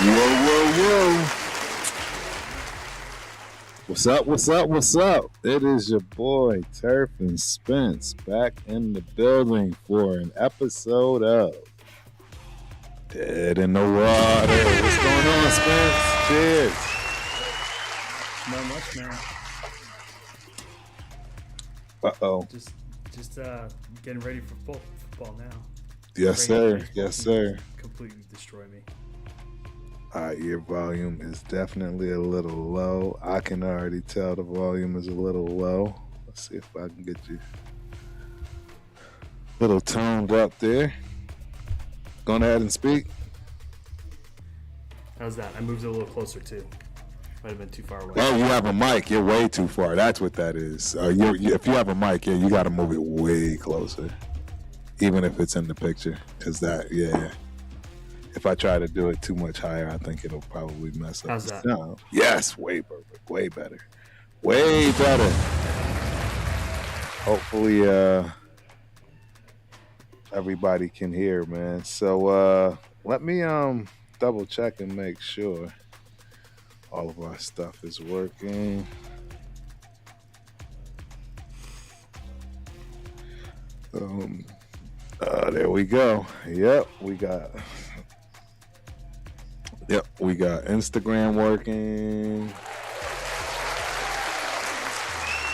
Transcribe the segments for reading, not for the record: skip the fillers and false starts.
Whoa. What's up? It is your boy, Turf and Spence, back in the building for an episode of Dead in the Water. What's going on, Spence? Cheers. Not much, man. Uh-oh. Just getting ready for football now. Yes, sir. Yes, sir. Completely destroy me. Your volume is definitely a little low. I can already tell the volume is a little low. Let's see if I can get you a little toned up there. Go ahead and speak. How's that? I moved it a little closer too. Might have been too far away. Oh, you have a mic. You're way too far. That's what that is. If you have a mic, you got to move it way closer, even if it's in the picture. Because if I try to do it too much higher, I think it'll probably mess up How's the that? sound. Yes, way perfect. Way better. Way better. Hopefully, everybody can hear, man. So let me double check and make sure all of our stuff is working. There we go. Yep, we got Instagram working.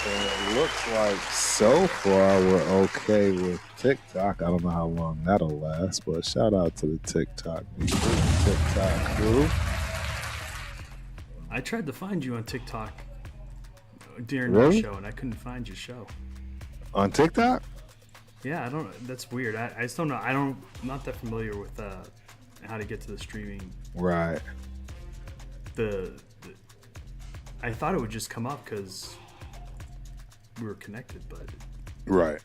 And it looks like so far we're okay with TikTok. I don't know how long that'll last, but shout out to the TikTok people, TikTok crew. I tried to find you on TikTok during Really? your show, and I couldn't find your show. On TikTok? Yeah, I don't. That's weird. I just don't know. I'm not that familiar with how to get to the streaming. Right. I thought it would just come up because we were connected, but Right.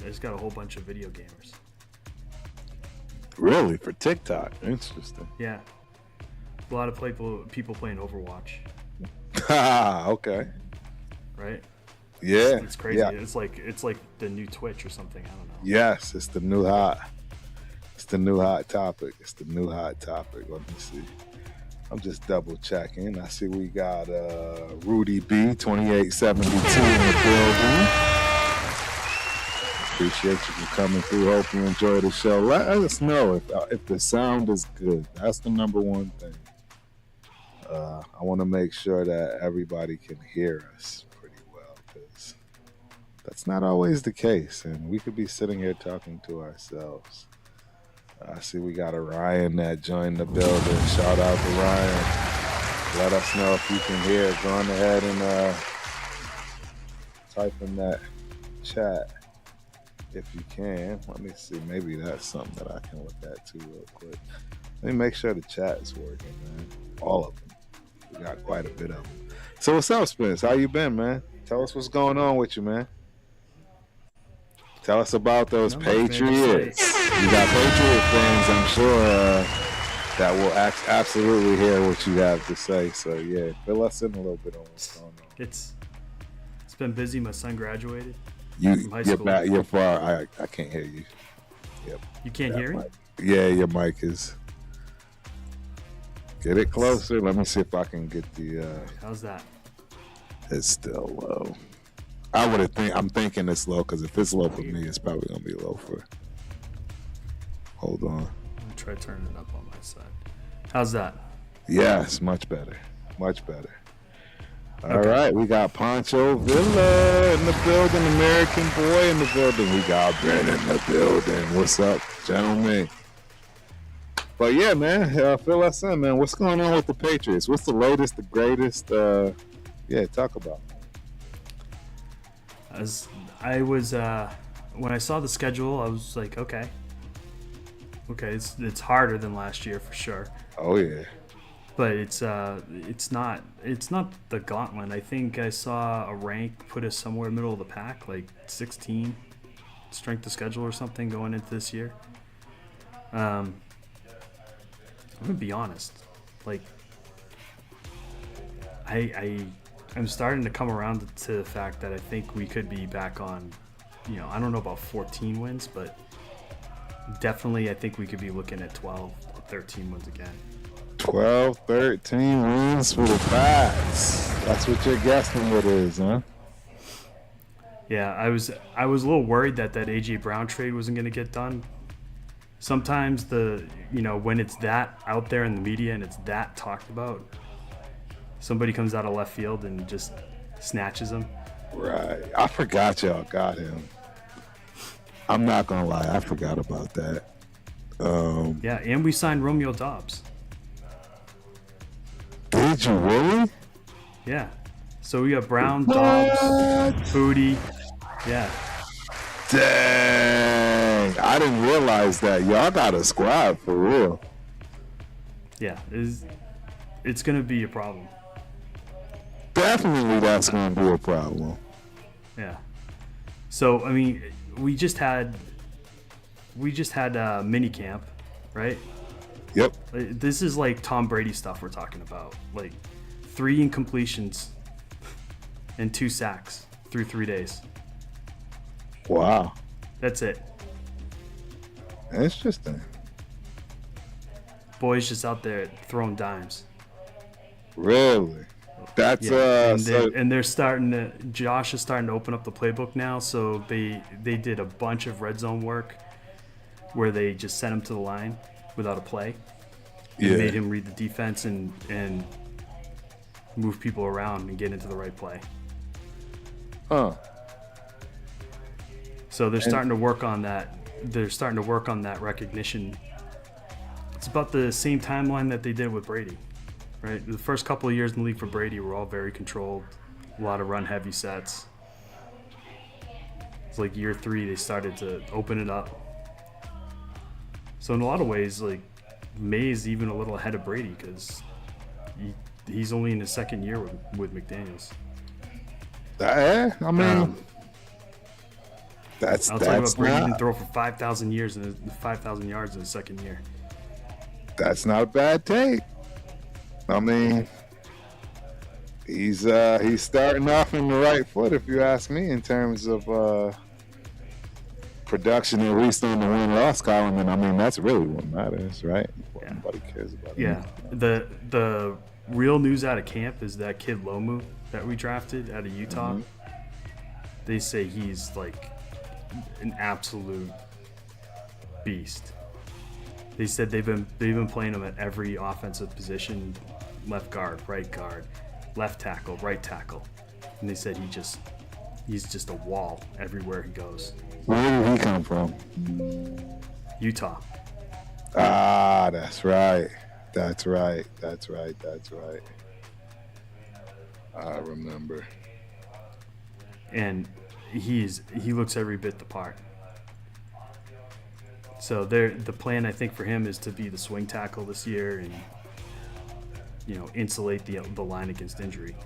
I just got a whole bunch of video gamers. Really? For TikTok? Interesting. Yeah, a lot of people playing Overwatch, Okay. right? Yeah. It's crazy. Yeah. It's like the new Twitch or something. I don't know. Yes, it's the new hot topic. Let me see. I'm just double checking. I see we got Rudy B 2872 in the building. Appreciate you for coming through. Hope you enjoy the show. Let us know if the sound is good. That's the number one thing. I want to make sure that everybody can hear us pretty well, because that's not always the case, and we could be sitting here talking to ourselves. I see we got a Ryan that joined the building. Shout out to Ryan. Let us know if you can hear it. Go on ahead and type in that chat if you can. Let me see. Maybe that's something that I can look at too real quick. Let me make sure the chat is working, man. All of them. We got quite a bit of them. So what's up, Spence? How you been, man? Tell us what's going on with you, man. Tell us about those Patriots. You got Patriot fans, I'm sure, that will absolutely hear what you have to say. So, yeah, fill us in a little bit on what's going on. It's been busy. My son graduated. You're far. I can't hear you. Yep. You can't hear me? Yeah, your mic is. Get it closer. Let me see if I can get the. How's that? It's still low. I'm thinking it's low, because if it's low for me, it's probably gonna be low for. Hold on. I'm gonna try turning it up on my side. How's that? Yes, much better. Much better. All right, we got Pancho Villa in the building, American Boy in the building. We got Ben in the building. What's up, gentlemen? But yeah, man, fill us in, man. What's going on with the Patriots? What's the latest, the greatest? Talk about it. As I was, when I saw the schedule, I was like, okay, it's harder than last year for sure. Oh yeah. But it's not the gauntlet. I think I saw a rank put us somewhere in the middle of the pack, like 16 strength of schedule or something going into this year. I'm gonna be honest, like I'm starting to come around to the fact that I think we could be back on, I don't know about 14 wins, but definitely I think we could be looking at 12 or 13 wins again. 12, 13 wins for the Pats. That's what you're guessing it is, huh? Yeah, I was a little worried that AJ Brown trade wasn't going to get done. Sometimes when it's that out there in the media and it's that talked about, somebody comes out of left field and just snatches him. Right. I forgot y'all got him. I'm not gonna lie, I forgot about that. Yeah, and we signed Romeo Dobbs. Did you really? Yeah. So we got Brown, Dobbs, Booty. Yeah. Dang. I didn't realize that. Y'all got a squad for real. Yeah. It's going to be a problem. Definitely that's going to be a problem. Yeah. So, I mean, we just had mini camp, right? Yep. This is like Tom Brady stuff we're talking about. Like 3 incompletions and 2 sacks through 3 days. Wow. That's it. Interesting. Boys just out there throwing dimes. Really? That's yeah. They're starting to. Josh is starting to open up the playbook now. So they did a bunch of red zone work where they just sent him to the line without a play. And made him read the defense and move people around and get into the right play. Huh. So they're starting to work on that. They're starting to work on that recognition. It's about the same timeline that they did with Brady, right? The first couple of years in the league for Brady were all very controlled, a lot of run-heavy sets. It's like year 3 they started to open it up. So in a lot of ways, like May's even a little ahead of Brady because he's only in his second year with McDaniels. I mean, I'll talk about Brady didn't throw for 5,000 yards in his second year. That's not a bad take. I mean, he's starting off in the right foot, if you ask me, in terms of production, at least on the win-loss column. And I mean, that's really what matters, right? What nobody cares about. Yeah. The real news out of camp is that kid Lomu that we drafted out of Utah. Mm-hmm. They say he's like an absolute beast. They said they've been playing him at every offensive position: left guard, right guard, left tackle, right tackle. And they said he's just a wall everywhere he goes. Where did he come from? Utah. Ah, that's right. I remember. And he looks every bit the part. So the plan, I think, for him is to be the swing tackle this year and insulate the line against injury.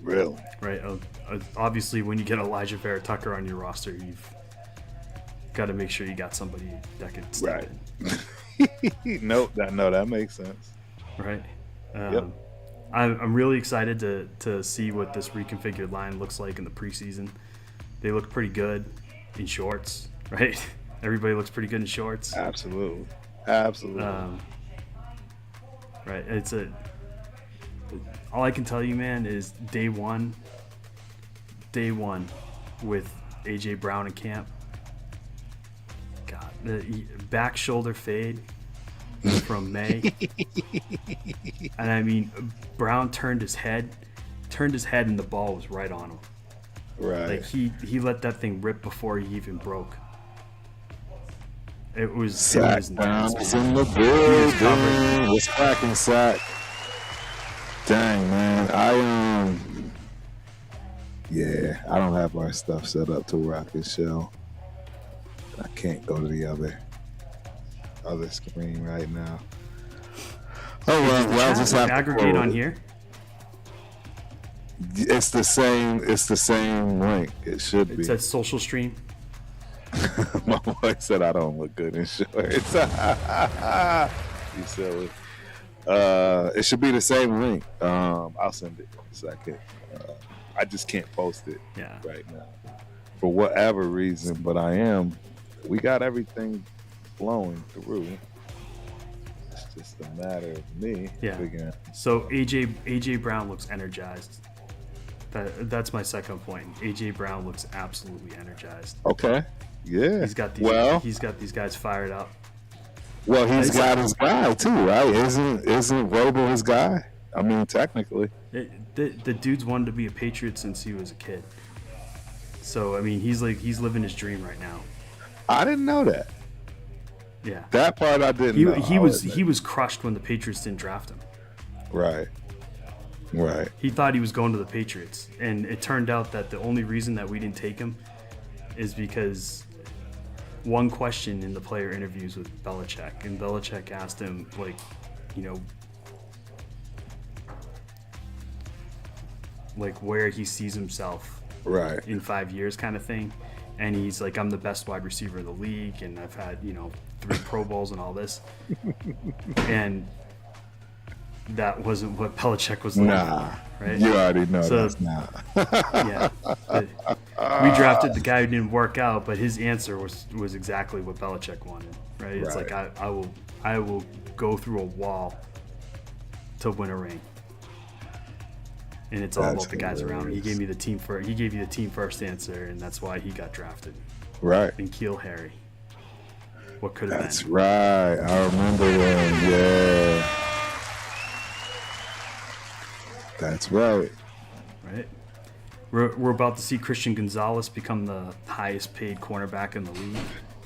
Really? Right. Obviously, when you get Elijah Vera Tucker on your roster, you've got to make sure you got somebody that could step in. No, that makes sense. Right. Yep. I'm really excited to see what this reconfigured line looks like in the preseason. They look pretty good in shorts, right? Everybody looks pretty good in shorts. Absolutely. Right. All I can tell you, man, is day one with AJ Brown in camp. God, the back shoulder fade from May. And I mean, Brown turned his head and the ball was right on him. Right. Like he let that thing rip before he even broke. It was intense. Brown's in the building. What's cracking, Sack? Dang, man. I don't have our stuff set up to where I can show. I can't go to the other screen right now. Oh well, just have aggregate on here. It's the same link. It should be. It says social stream. My boy said I don't look good in shorts. You silly. It should be the same link. I'll send it in a second. I just can't post it right now for whatever reason, but we got everything flowing through. Let's just a matter of me figuring. So AJ Brown looks energized. That's my second point. AJ Brown looks absolutely energized. Okay. Yeah. He's got these guys fired up. Well, he's got his guy too, right? Isn't Robo his guy? I mean, technically. The dude's wanted to be a Patriot since he was a kid. So I mean, he's living his dream right now. I didn't know that. Yeah. That part I didn't know. He was crushed when the Patriots didn't draft him. Right. Right. He thought he was going to the Patriots, and it turned out that the only reason that we didn't take him is because one question in the player interviews with Belichick, and Belichick asked him, like, you know, like where he sees himself in 5 years kind of thing. And he's like, I'm the best wide receiver in the league, and I've had, 3 Pro Bowls and all this. And that wasn't what Belichick was like. Nah, right? You already know that's not. Yeah. We drafted the guy who didn't work out, but his answer was exactly what Belichick wanted, right? It's like, I will go through a wall to win a ring. And it's all about the guys around him. He gave me the team first. He gave you the team first answer, and that's why he got drafted. Right. And Keel Harry. What could have been? That's right. I remember when. Yeah. That's right. Right. We're about to see Christian Gonzalez become the highest paid cornerback in the league.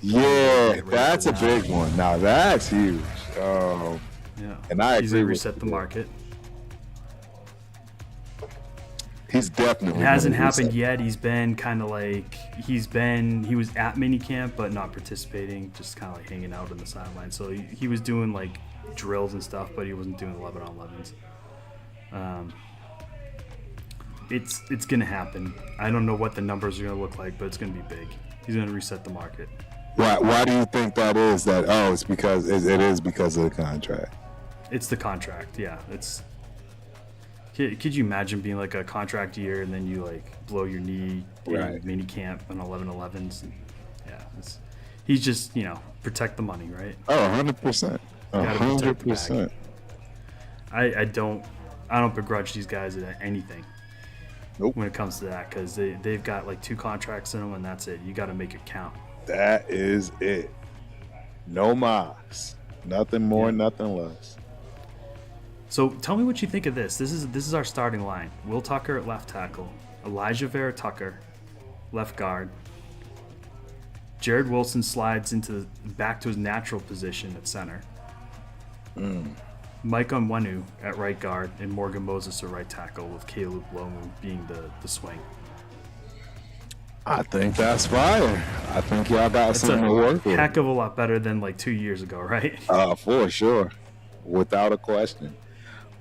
Yeah, that's a big one. Now that's huge. Yeah. And I agree. He's gonna reset the market. He's definitely. It hasn't happened yet. He's been kind of like he was at minicamp but not participating, just kind of like hanging out on the sideline. So he was doing like drills and stuff, but he wasn't doing 11-on-11s. It's gonna happen. I don't know what the numbers are gonna look like, but it's gonna be big. He's gonna reset the market. Why do you think that is? It's because it is because of the contract. It's the contract. Yeah. Could you imagine being like a contract year and then you like blow your knee in mini camp on 11-11s? Yeah, he's just protect the money, right? Oh, 100%, 100%. I don't begrudge these guys at anything. Nope. When it comes to that, because they've got like 2 contracts in them, and that's it. You got to make it count. That is it. No mas, nothing more, nothing less. So tell me what you think of this. This is our starting line. Will Tucker at left tackle, Elijah Vera Tucker, left guard. Jared Wilson slides back to his natural position at center. Mike Onwenu at right guard, and Morgan Moses at right tackle, with Caleb Lomu being the swing. I think that's fire. I think y'all got something to work with. Heck of a lot better than like 2 years ago, right? For sure, without a question.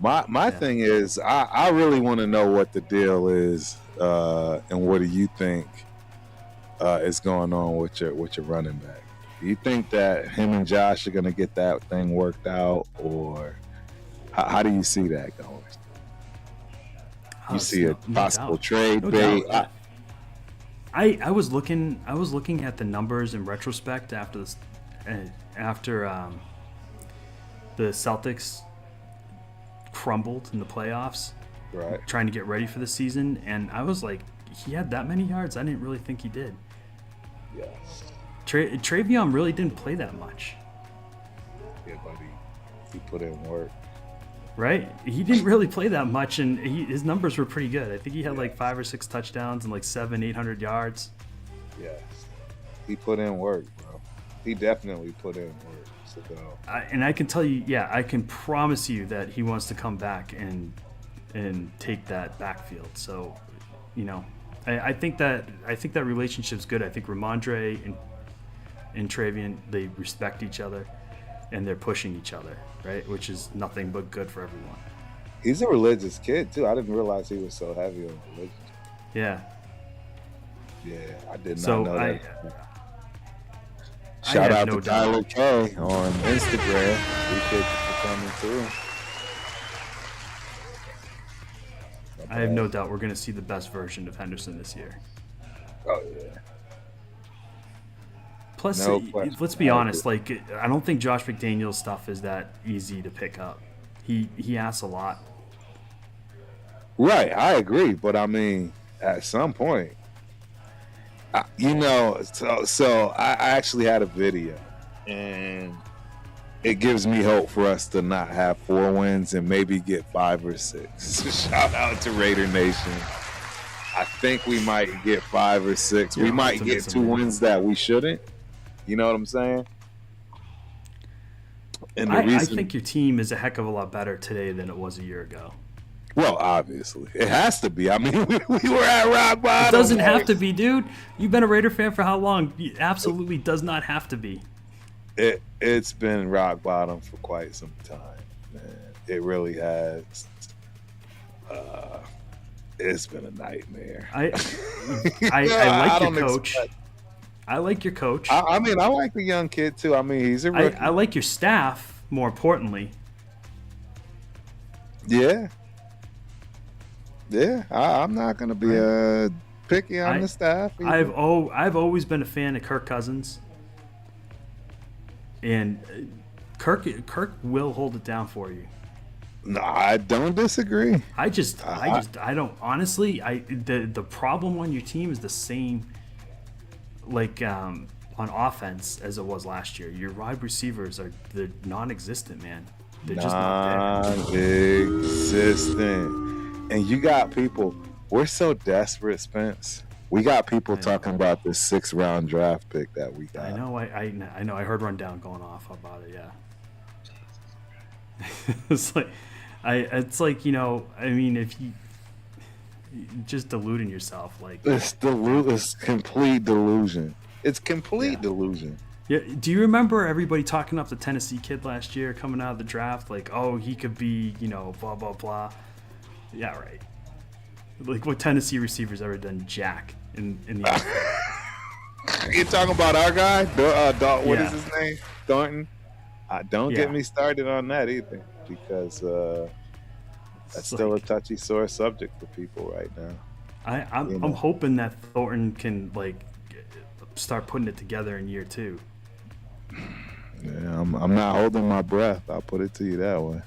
My thing is, I really want to know what the deal is, and what do you think is going on with your running back? Do you think that him and Josh are going to get that thing worked out, or how do you see that going? You see a possible trade bait? I was looking at the numbers in retrospect after the Celtics crumbled in the playoffs, right? Trying to get ready for the season, and I was like, he had that many yards? I didn't really think he did. Yes. Travion really didn't play that much. Yeah, buddy. He put in work. Right? He didn't really play that much, and his numbers were pretty good. I think he had like 5 or 6 touchdowns and like 700-800 yards. Yes. He put in work, bro. He definitely put in work. So, and I can tell you, I can promise you that he wants to come back and take that backfield. So, I think that relationship's good. I think Ramondre and Travion, they respect each other, and they're pushing each other, right? Which is nothing but good for everyone. He's a religious kid too. I didn't realize he was so heavy on religion. Yeah. Yeah, I did not know that. I Shout out to Tyler K on Instagram. Appreciate you for coming through. I have no doubt we're going to see the best version of Henderson this year. Oh, yeah. Plus, No question. let's be I honest. agree. Like, I don't think Josh McDaniel's stuff is that easy to pick up. He asks a lot. Right, I agree. But I mean, at some point, so I actually had a video, and it gives me hope for us to not have 4 wins and maybe get 5 or 6. Shout out to Raider Nation. I think we might get 5 or 6. You're we might get 2 wins that we shouldn't. You know what I'm saying? And I think your team is a heck of a lot better today than it was a year ago. Well, obviously, it has to be. I mean, we were at rock bottom. It doesn't have to be, dude. You've been a Raider fan for how long? It absolutely does not have to be. It's been rock bottom for quite some time, man. It really has. It's been a nightmare. I like your coach. I like your coach. I mean, I like the young kid too. I mean, he's a rookie. I like your staff, more importantly. Yeah. I'm not gonna be picky on the staff either. I've always been a fan of Kirk Cousins, and Kirk will hold it down for you. No, I don't disagree. I don't honestly. The problem on your team is the same, like on offense as it was last year. Your wide receivers are non-existent, man. They're just not there. Non-existent. And you got people. We're so desperate, Spence. We got people talking about this 6th-round draft pick that we got. I know. I know. I heard Rundown going off about it. Yeah. It's like you know. I mean, if you just deluding yourself, like it's complete delusion. It's complete delusion. Yeah. Do you remember everybody talking up the Tennessee kid last year coming out of the draft? Like, oh, he could be, you know, blah blah blah. Yeah, right. Like, what Tennessee receivers ever done jack in the NFL? You're talking about our guy? What is his name? Thornton? Don't get me started on that either, because that's still a touchy, sore subject for people right now. I'm hoping that Thornton can, like, start putting it together in year 2. Yeah, I'm not holding my breath. I'll put it to you that way.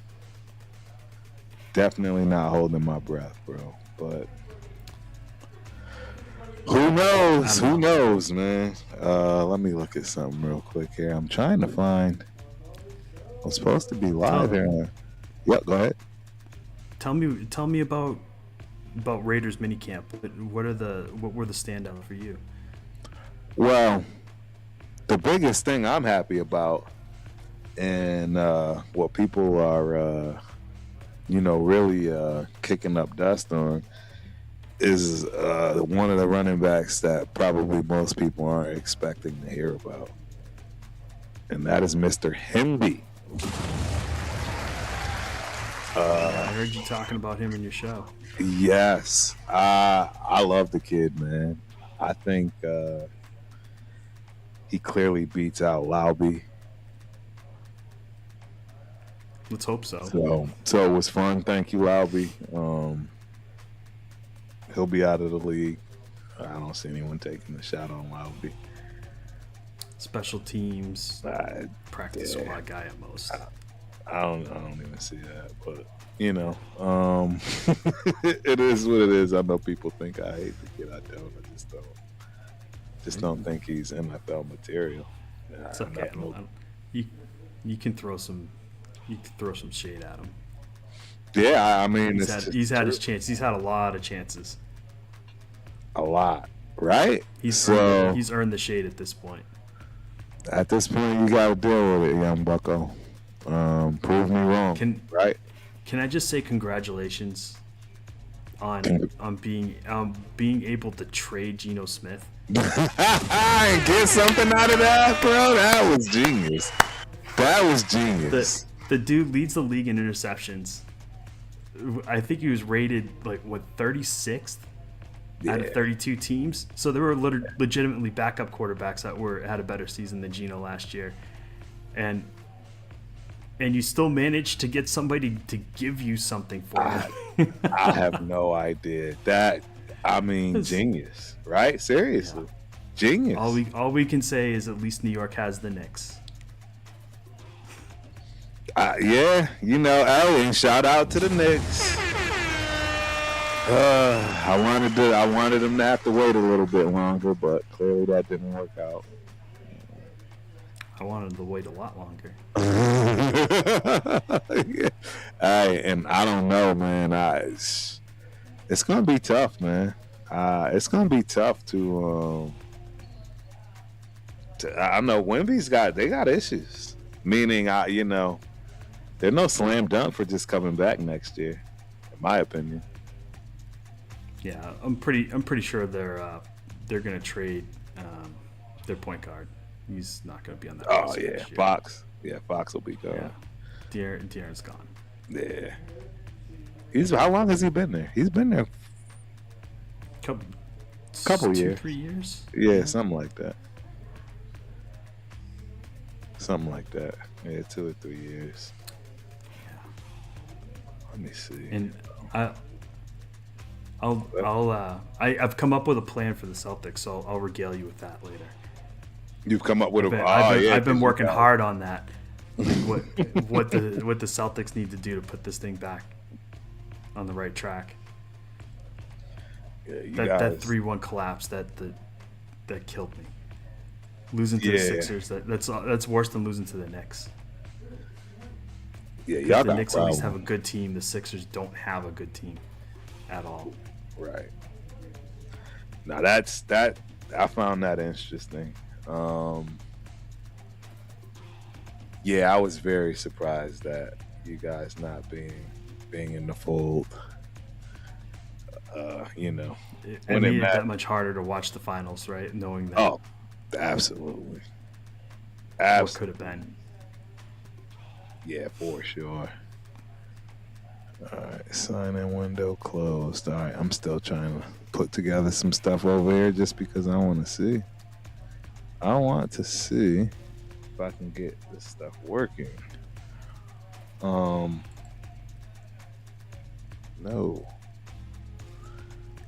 Definitely not holding my breath, bro. But who knows? Who knows, man? Let me look at something real quick here. I'm trying to find. I'm supposed to be live here. Yep, go ahead. Tell me about Raiders minicamp. What were the standouts for you? Well, the biggest thing I'm happy about, and what people are really kicking up dust on, is one of the running backs that probably most people aren't expecting to hear about, and that is Mr. Hemby. I heard you talking about him in your show. Yes, I love the kid, man. I think he clearly beats out Lauby. Let's hope so. So it was fun. Thank you, Lauby. He'll be out of the league. I don't see anyone taking the shot on Lauby. Special teams, practice squad guy at most. I don't even see that, but you know, it is what it is. I know people think I hate the kid. I don't. I just don't think he's NFL material. It's okay. You can throw some shade at him. Yeah, I mean, he's had his chance. He's had a lot of chances. A lot, right? He's earned the shade at this point. At this point, you got to deal with it, young bucko. Prove me wrong, right? Can I just say congratulations on being able to trade Geno Smith? And get something out of that, bro. That was genius. The dude leads the league in interceptions. I think he was rated 36th out of 32 teams. So there were legitimately backup quarterbacks that had a better season than Geno last year, and you still managed to get somebody to give you something for it. I have no idea. Genius, right? Seriously. Genius. All we can say is at least New York has the Knicks. Yeah, hey, and shout out to the Knicks. I wanted them to have to wait a little bit longer, but clearly that didn't work out. I wanted them to wait a lot longer. Yeah. Hey, and I don't know, man. It's gonna be tough, man. It's gonna be tough to. I know Wemby's got issues. Meaning, they're no slam dunk for just coming back next year, in my opinion. Yeah, I'm pretty sure they're gonna trade their point guard. He's not gonna be on that. Oh yeah, Fox. Yeah, Fox will be gone. Yeah, De'Aaron's gone. Yeah. How long has he been there? He's been there. Couple years. 2-3 years. Yeah, something like that. Yeah, 2 or 3 years. Yeah. Let me see. And I've come up with a plan for the Celtics, so I'll regale you with that later. You've come up with I've been working hard on that. What the Celtics need to do to put this thing back on the right track. Yeah, that 3-1 collapse that killed me. Losing to the Sixers, that's worse than losing to the Knicks. Yeah, y'all the Knicks at least have a good team. The Sixers don't have a good team at all. Right. Now that I found that interesting. Yeah, I was very surprised that you guys not being in the fold. It made it that much harder to watch the finals, right? Knowing that. Oh, absolutely. What could have been. Yeah, for sure. All right, sign-in window closed. All right, I'm still trying to put together some stuff over here just because I want to see. I want to see if I can get this stuff working. No.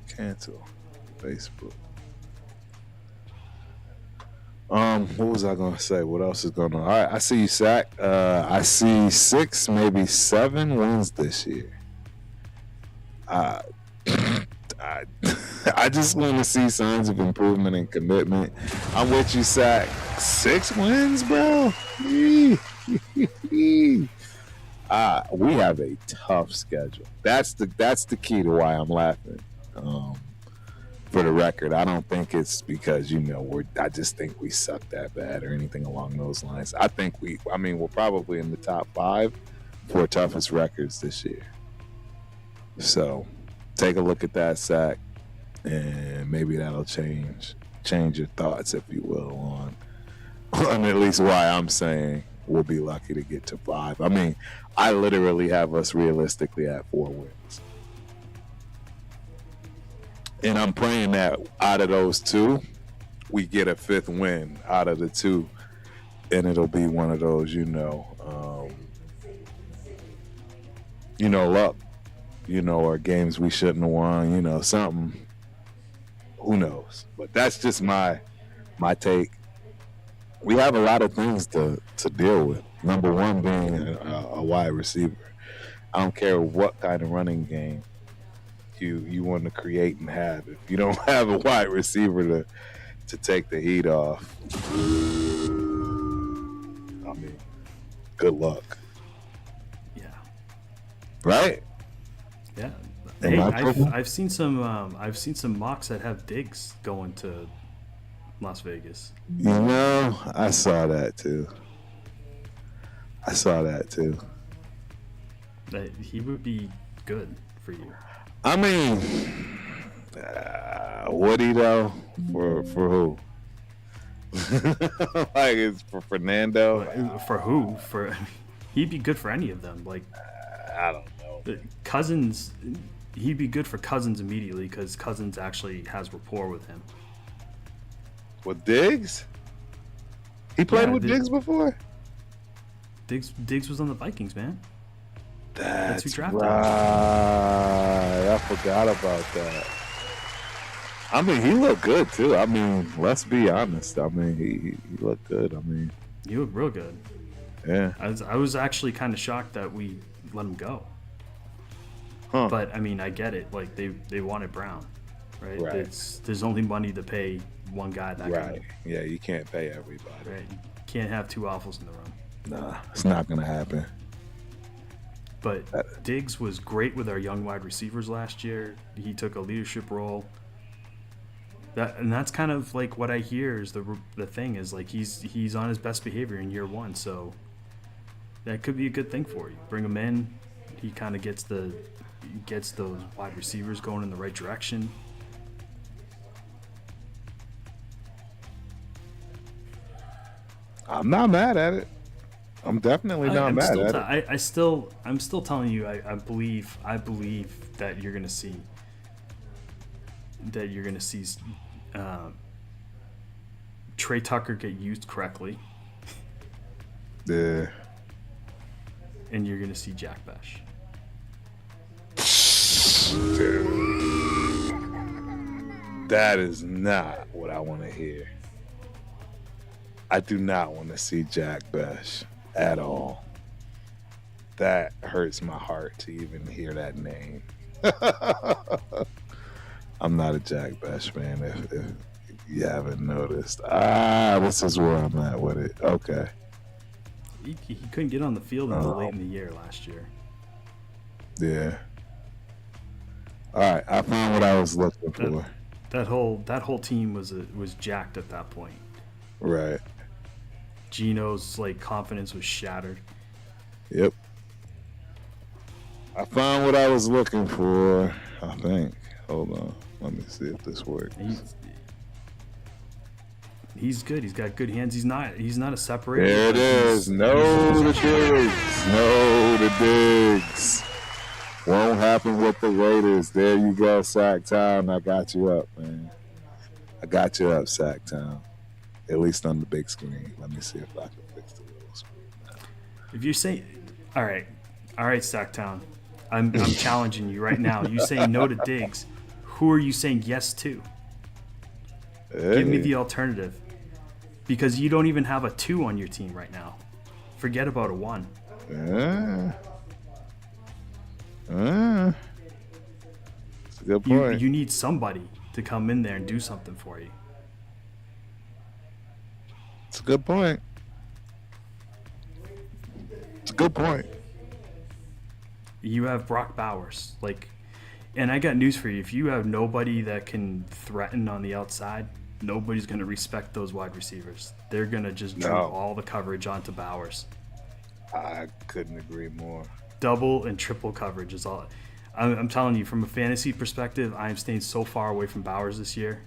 Cancel. Facebook. What was I gonna say? What else is going on? All right, I see you, Sack. I see 6, maybe 7 wins this year. I just want to see signs of improvement and commitment. I'm with you, Sack. 6 wins, bro. We have a tough schedule. That's the key to why I'm laughing. For the record, I don't think it's because I just think we suck that bad or anything along those lines. I think we're probably in the top 5 for toughest records this year. So take a look at that, Sack, and maybe that'll change your thoughts, if you will, on at least why I'm saying we'll be lucky to get to 5. I literally have us realistically at 4 wins. And I'm praying that out of those 2, we get a 5th win out of the 2, and it'll be one of those, luck, or games we shouldn't have won, something. Who knows? But that's just my take. We have a lot of things to deal with. Number 1 being a wide receiver. I don't care what kind of running game you want to create and have. If you don't have a wide receiver to take the heat off, good luck. Yeah. Right? Yeah. Hey, I've seen some mocks that have Diggs going to Las Vegas. I saw that too. That he would be good for you. Woody though, for who? Like, it's for Fernando. For who? He'd be good for any of them. Like, I don't know. Cousins, he'd be good for Cousins immediately because Cousins actually has rapport with him. With Diggs? He played with Diggs before? Diggs was on the Vikings, man. That's who drafted him. right. I forgot about that. I mean, he looked good too. I mean, let's be honest. I mean, he looked good. I mean, You look real good. yeah. I was actually kind of shocked that we let him go. Huh. But I mean, I get it. Like they wanted Brown, right? Right. There's only money to pay one guy that Right. good. Yeah, you can't pay everybody. Right. You can't have two alphas in the room. Nah, it's not gonna happen. But Diggs was great with our young wide receivers last year. He took a leadership role. That's kind of like what I hear is the thing is like he's on his best behavior in year one, so that could be a good thing for you. Bring him in, he kind of gets those wide receivers going in the right direction. I'm not mad at it. I'm definitely not mad at it. I'm still telling you. I believe that you're gonna see Trey Tucker get used correctly, Yeah. and you're gonna see Jack Besh. That is not what I want to hear. I do not want to see Jack Besh at all. That hurts my heart to even hear that name. I'm not a Jack Besh fan, if you haven't noticed. This is where I'm at with it. Okay. He couldn't get on the field until late in the year last year. Yeah. All right, I found what I was looking for. That whole team was jacked at that point. Right. Gino's like confidence was shattered. Yep. I found what I was looking for, I think. Hold on. Let me see if this works. He's good. He's got good hands. He's not a separator. There it is. No to Diggs. No to Diggs. Won't happen with the Raiders. There you go, Sacktown. I got you up, man. I got you up, Sacktown. At least on the big screen. Let me see if I can fix the little screen now. If you say, all right, Sacktown, I'm challenging you right now. You say no to Diggs. Who are you saying yes to? Hey. Give me the alternative. Because you don't even have a 2 on your team right now. Forget about a 1. That's a good point. You need somebody to come in there and do something for you. It's a good point. It's a good point. You have Brock Bowers, and I got news for you. If you have nobody that can threaten on the outside, nobody's going to respect those wide receivers. They're going to just drop all the coverage onto Bowers. I couldn't agree more. Double and triple coverage is all. I'm telling you, from a fantasy perspective, I am staying so far away from Bowers this year.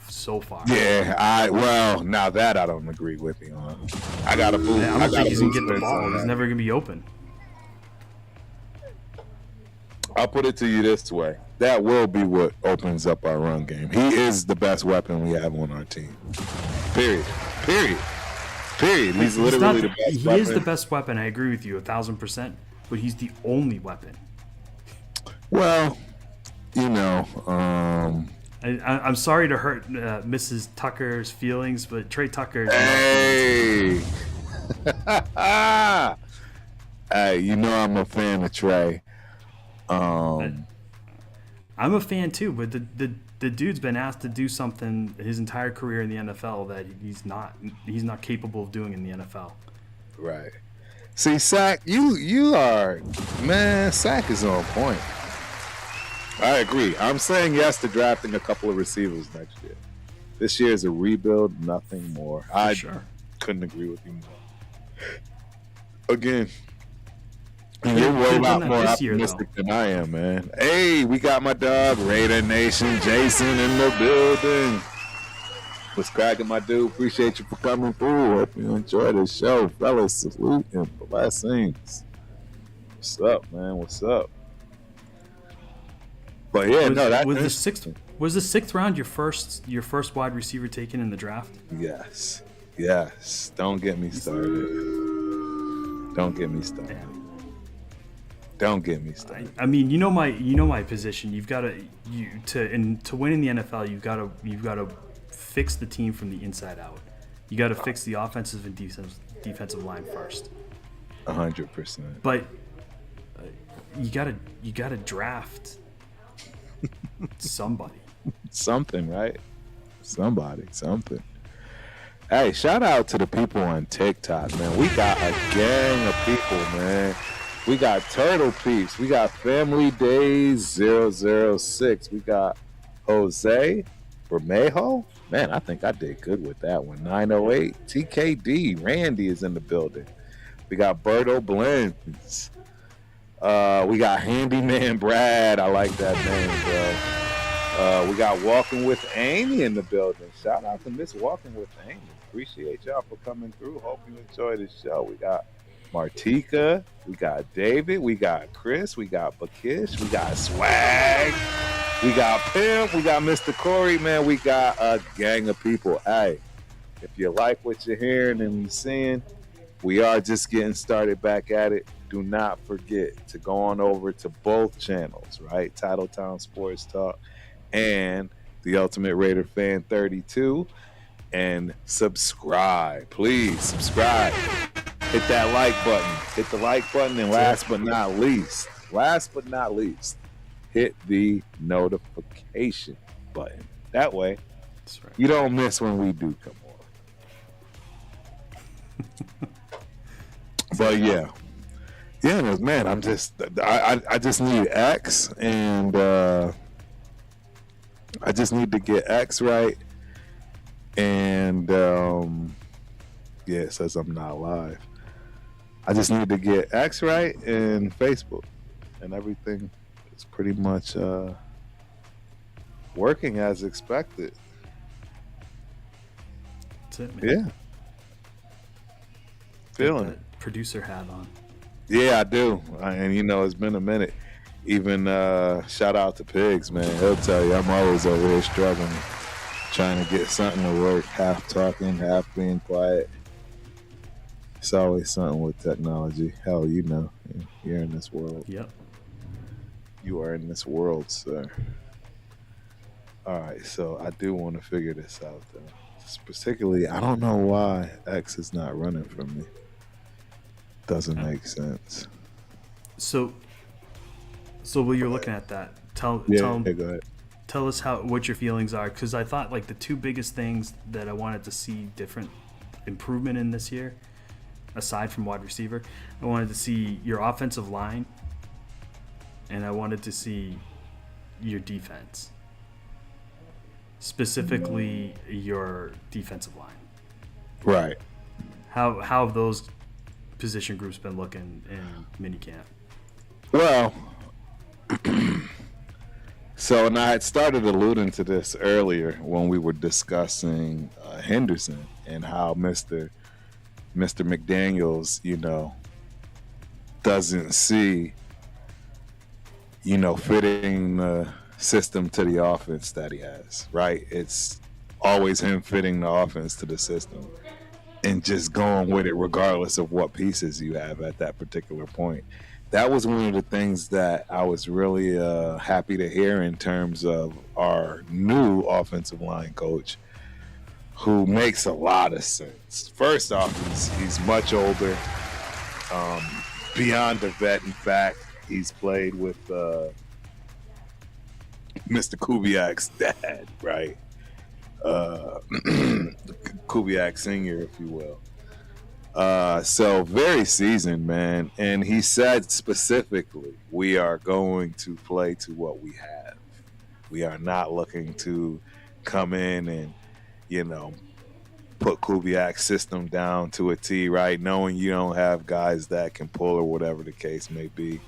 So far. Yeah, well, now that I don't agree with you on. I got to move. I don't think he's going to get the ball. He's never going to be open. I'll put it to you this way. That will be what opens up our run game. He is the best weapon we have on our team. Period. He's literally the best weapon. He is the best weapon. I agree with you 1,000%. But he's the only weapon. Well, I'm sorry to hurt Mrs. Tucker's feelings, but Trey Tucker. Hey, hey, I'm a fan of Trey. I'm a fan too, but the dude's been asked to do something his entire career in the NFL that he's not capable of doing in the NFL. Right. See, Sack, you are, man, Sack is on point. I agree. I'm saying yes to drafting a couple of receivers next year. This year is a rebuild, nothing more. Couldn't agree with you more. Again, you're way a lot more optimistic than I am, man. Hey, we got my dog, Raider Nation, Jason in the building. What's cracking, my dude? Appreciate you for coming through. Hope you enjoy the show. Fellas, salute and blessings. What's up, man? What's up? But yeah, was the sixth round your first wide receiver taken in the draft? Yes. Don't get me started. Don't get me started. I mean, you know my position. You've got to win in the NFL. You've got to fix the team from the inside out. You got to fix the offensive and defensive line first. 100%. But you gotta draft somebody. Something, right? Something. Hey, shout out to the people on TikTok, man. We got a gang of people, man. We got Turtle Peeps. We got Family Days 006. We got Jose Bermejo. Man, I think I did good with that one. 908. TKD. Randy is in the building. We got Berto Blends. We got Handyman Brad. I like that name, bro. We got Walking with Amy in the building. Shout out to Miss Walking with Amy. Appreciate y'all for coming through. Hope you enjoy the show. We got Martika. We got David. We got Chris. We got Bakish. We got Swag. We got Pimp. We got Mr. Corey. Man, we got a gang of people. Hey, if you like what you're hearing and you're seeing, we are just getting started back at it. Do not forget to go on over to both channels, right? Titletown Sports Talk and the Ultimate Raider Fan 32. And subscribe. Please subscribe. Hit that like button. Hit the like button. And last but not least, hit the notification button. That way, That's right. you don't miss when we do come on. But yeah, man, I just need X, and I just need to get X right, and it says I'm not live. I just need to get X right and Facebook, and everything is pretty much working as expected. That's it, man. Yeah, feeling it. Producer hat on. Yeah, I do. And it's been a minute. Even shout out to Pigs, man. He'll tell you I'm always over here struggling, trying to get something to work, half talking, half being quiet. It's always something with technology. Hell, you're in this world. Yep. You are in this world, sir. All right, so I do want to figure this out, though. Particularly, I don't know why X is not running for me. Doesn't make sense. So while you're looking at that, tell go ahead. Tell us what your feelings are, because I thought like the two biggest things that I wanted to see different improvement in this year, aside from wide receiver, I wanted to see your offensive line, and I wanted to see your defense, specifically your defensive line. Right. How have those position groups been looking in minicamp? Well, so, and I had started alluding to this earlier when we were discussing Henderson and how Mr. McDaniels, doesn't see, fitting the system to the offense that he has, right? It's always him fitting the offense to the system and just going with it regardless of what pieces you have at that particular point. That was one of the things that I was really happy to hear in terms of our new offensive line coach, who makes a lot of sense. First off, he's much older, beyond a vet. In fact, he's played with Mr. Kubiak's dad, right? Kubiak Sr., if you will. So very seasoned, man. And he said specifically, we are going to play to what we have. We are not looking to come in and, put Kubiak's system down to a T, right? Knowing you don't have guys that can pull or whatever the case may be.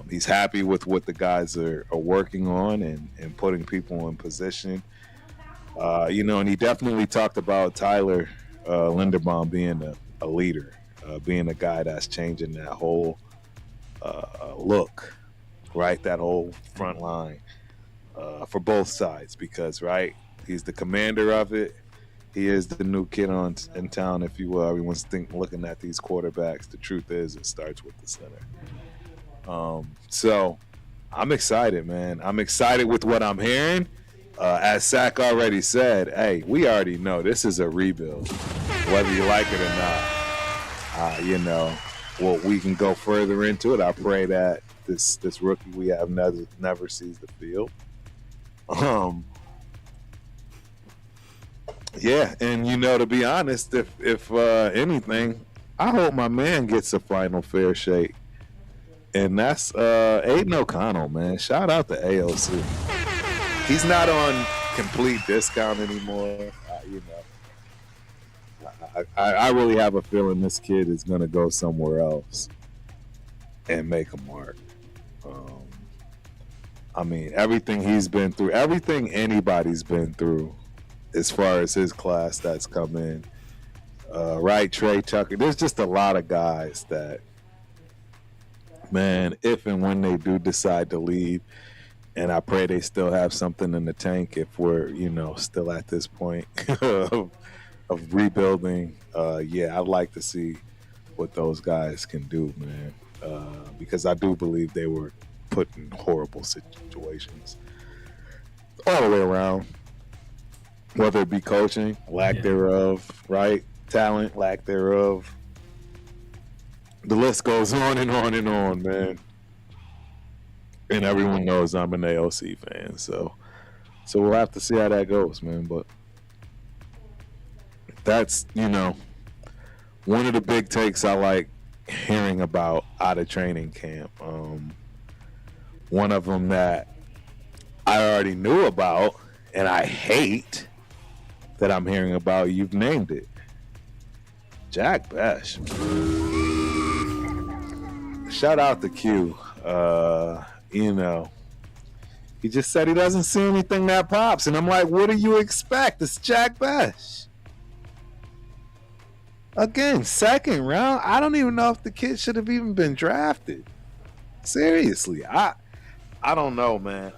He's happy with what the guys are working on and putting people in position. And he definitely talked about Tyler Linderbaum being a leader, being a guy that's changing that whole look, right? That whole front line for both sides, because, right, he's the commander of it. He is the new kid in town, if you will. Everyone's looking at these quarterbacks. The truth is, it starts with the center. So I'm excited, man. I'm excited with what I'm hearing. As Sack already said, hey, we already know this is a rebuild, whether you like it or not. Well, we can go further into it. I pray that this rookie we have never sees the field. Yeah, and to be honest, if anything, I hope my man gets a final fair shake, and that's Aiden O'Connell, man. Shout out to AOC. He's not on complete discount anymore. I really have a feeling this kid is going to go somewhere else and make a mark. Everything he's been through, everything anybody's been through as far as his class that's come in, right, Trey Tucker. There's just a lot of guys that, man, if and when they do decide to leave, and I pray they still have something in the tank if we're, still at this point of rebuilding. I'd like to see what those guys can do, man, because I do believe they were put in horrible situations all the way around, whether it be coaching, lack thereof, right, talent, lack thereof. The list goes on and on and on, man. And everyone knows I'm an AOC fan, so we'll have to see how that goes, man. But that's, one of the big takes I like hearing about out of training camp. One of them that I already knew about, and I hate that I'm hearing about, you've named it. Jack Besh. Shout out to Q. He just said he doesn't see anything that pops. And I'm like, what do you expect? It's Jack Besh. Again, second round. I don't even know if the kid should have even been drafted. Seriously. I don't know, man.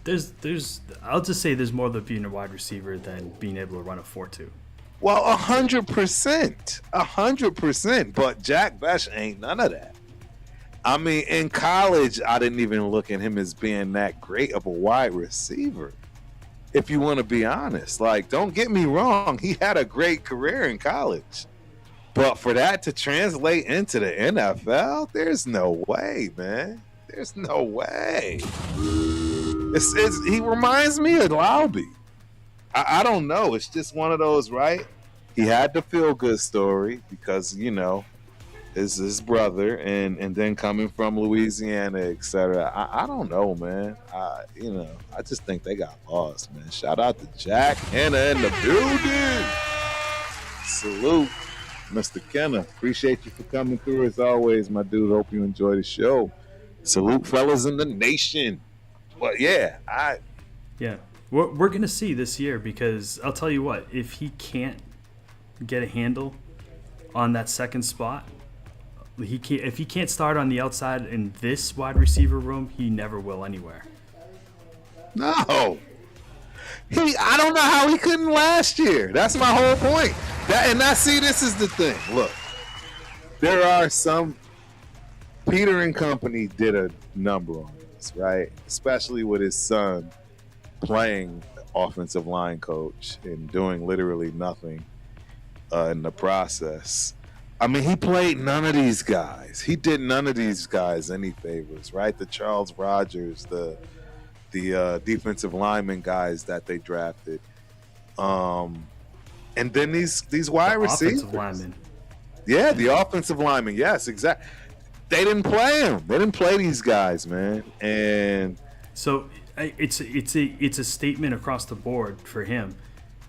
There's I'll just say there's more than being a wide receiver than being able to run a 4.2. Well, 100%. But Jack Besh ain't none of that. In college, I didn't even look at him as being that great of a wide receiver. If you want to be honest, don't get me wrong, he had a great career in college. But for that to translate into the NFL, there's no way, man. There's no way. He reminds me of Lauby. I don't know. It's just one of those, right? He had the feel-good story because, is his brother, and then coming from Louisiana, etc. I don't know, man. I just think they got lost, man. Shout out to Jack Henna in the building. Salute, Mr. Kenna. Appreciate you for coming through as always, my dude. Hope you enjoy the show. Salute, fellas in the nation. But we're gonna see this year, because I'll tell you what, if he can't get a handle on that second spot, if he can't start on the outside in this wide receiver room, he never will anywhere. No. I don't know how he couldn't last year. That's my whole point. This is the thing. Look, there are some, Peter and company did a number on this, right? Especially with his son playing offensive line coach and doing literally nothing in the process. He played none of these guys. He did none of these guys any favors, right? The Charles Rogers, the defensive lineman guys that they drafted, and then these wide receivers. Offensive linemen. Yeah, the offensive linemen. Yes, exactly. They didn't play him. They didn't play these guys, man. And so it's a statement across the board for him,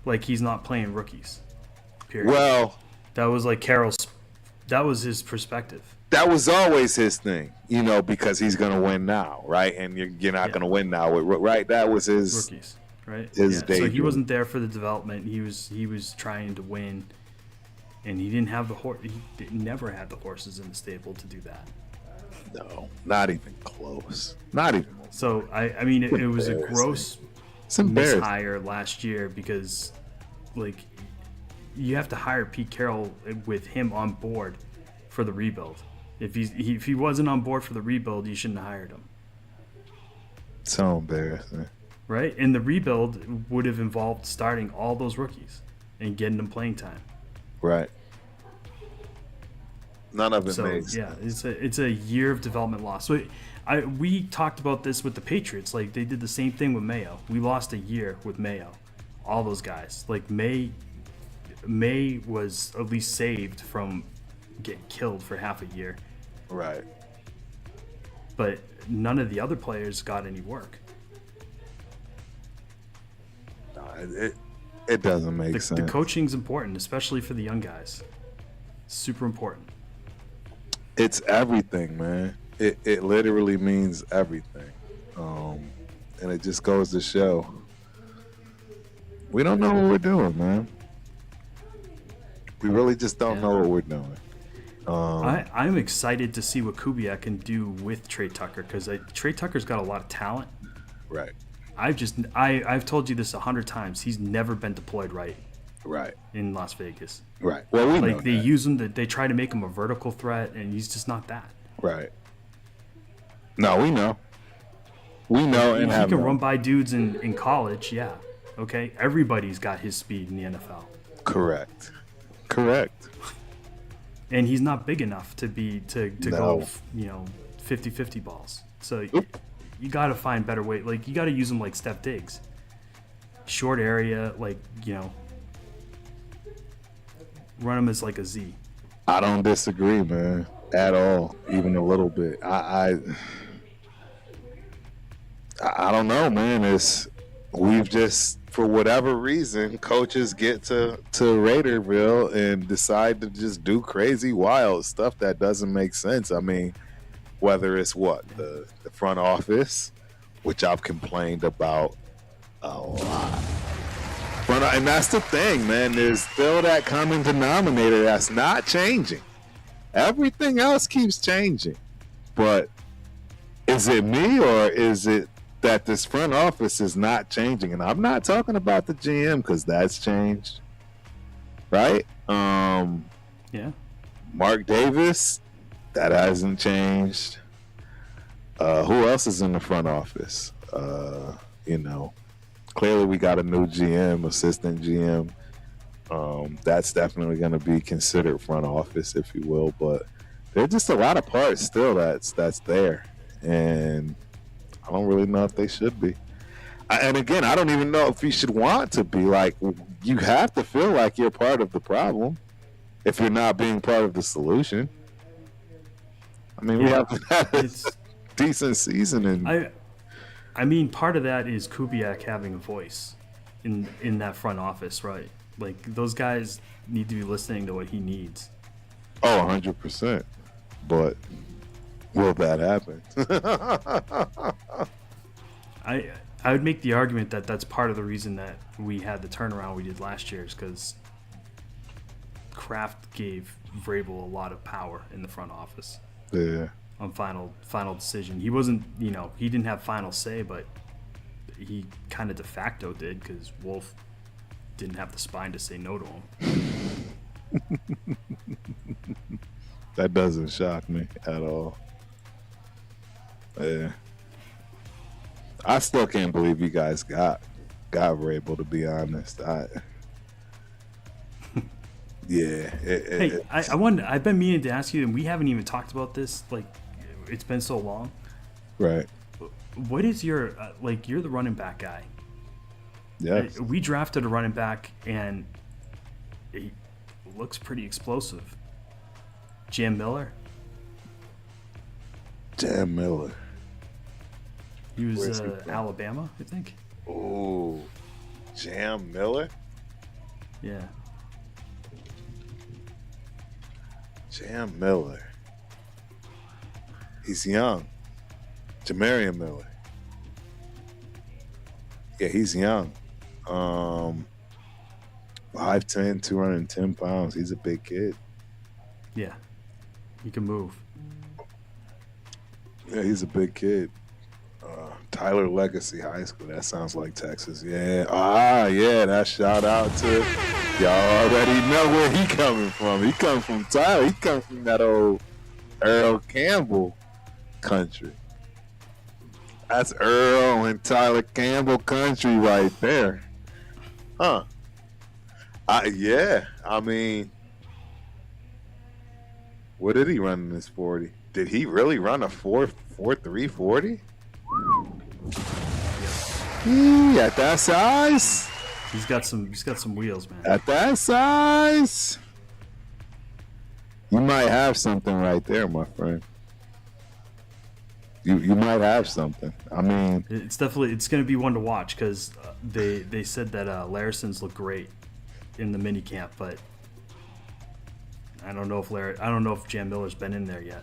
like he's not playing rookies. Period. Well, that was like Carroll's. That was his perspective. That was always his thing, because he's going to win now, right? And you're not going to win now, right? That was his rookies, right? His day. So he wasn't there for the development. He was trying to win, and he didn't have the horse. He never had the horses in the stable to do that. No, not even close. Not even. So it was a gross mishire last year, because, you have to hire Pete Carroll with him on board for the rebuild. If he wasn't on board for the rebuild, you shouldn't have hired him. So embarrassing. Right? And the rebuild would have involved starting all those rookies and getting them playing time. Right. None of it So makes yeah, sense. it's a year of development loss. So we talked about this with the Patriots. Like they did the same thing with Mayo. We lost a year with Mayo. All those guys. Like May was at least saved from getting killed for half a year. Right. But none of the other players got any work. No, it doesn't make sense. The coaching's important, especially for the young guys. Super important. It's everything, man. It literally means everything. And it just goes to show we don't know what we're doing, man. We really just don't know what we're doing. I'm excited to see what Kubiak can do with Trey Tucker because Trey Tucker's got a lot of talent. Right. I've told you this 100 times. He's never been deployed right. Right. In Las Vegas. Right. Well, we know they that. use him. They try to make him a vertical threat, and he's just not that. Right. No, we know. We know, and he can run by dudes in college. Yeah. Okay. Everybody's got his speed in the NFL. Correct. And he's not big enough to go 50-50 balls. So you got to find better way. Like you got to use him like Steph Diggs. Short area, like run him as like a Z. I don't disagree, man, at all, even a little bit. I don't know, man. We've just, for whatever reason, coaches get to Raiderville and decide to just do crazy, wild stuff that doesn't make sense. I mean, whether it's the front office, which I've complained about a lot. And that's the thing, man. There's still that common denominator that's not changing. Everything else keeps changing. But is it me or is it that this front office is not changing? And I'm not talking about the GM because that's changed. Right? Yeah. Mark Davis, that hasn't changed. Who else is in the front office? Clearly we got a new GM, assistant GM. That's definitely going to be considered front office, if you will. But there's just a lot of parts still that's there. And I don't really know if they should be. And again, I don't even know if you should want to be. Like, you have to feel like you're part of the problem if you're not being part of the solution. I mean, we haven't had a decent season. And I mean, part of that is Kubiak having a voice in that front office, right? Like, those guys need to be listening to what he needs. Oh, 100%. But will that happen? I would make the argument that that's part of the reason that we had the turnaround we did last year is because Kraft gave Vrabel a lot of power in the front office. Yeah. On final decision. He wasn't, he didn't have final say, but he kind of de facto did because Wolf didn't have the spine to say no to him. That doesn't shock me at all. Yeah. I still can't believe you guys got Vrabel, to be honest. I wonder. I've been meaning to ask you, and we haven't even talked about this. Like, it's been so long. Right. What is your you're the running back guy. Yes. We drafted a running back, and he looks pretty explosive. Jam Miller. He was Alabama, I think. Oh, Jam Miller? Yeah. Jam Miller. He's young. Jamarian Miller. Yeah, he's young. 5'10", 210 pounds. He's a big kid. Yeah. He can move. Yeah, he's a big kid. Tyler Legacy High School. That sounds like Texas. Yeah. Yeah. That shout out to y'all already know where he coming from. He come from Tyler. He come from that old Earl Campbell country. That's Earl and Tyler Campbell country right there. Huh. Yeah. I mean, what did he run in this 40? Did he really run a 4.3 40? At that size? He's got some wheels, man. At that size? You might have something right there, my friend. You might have something. I mean, it's going to be one to watch because they said that Larson's look great in the mini camp, but I don't know if Jan Miller's been in there yet.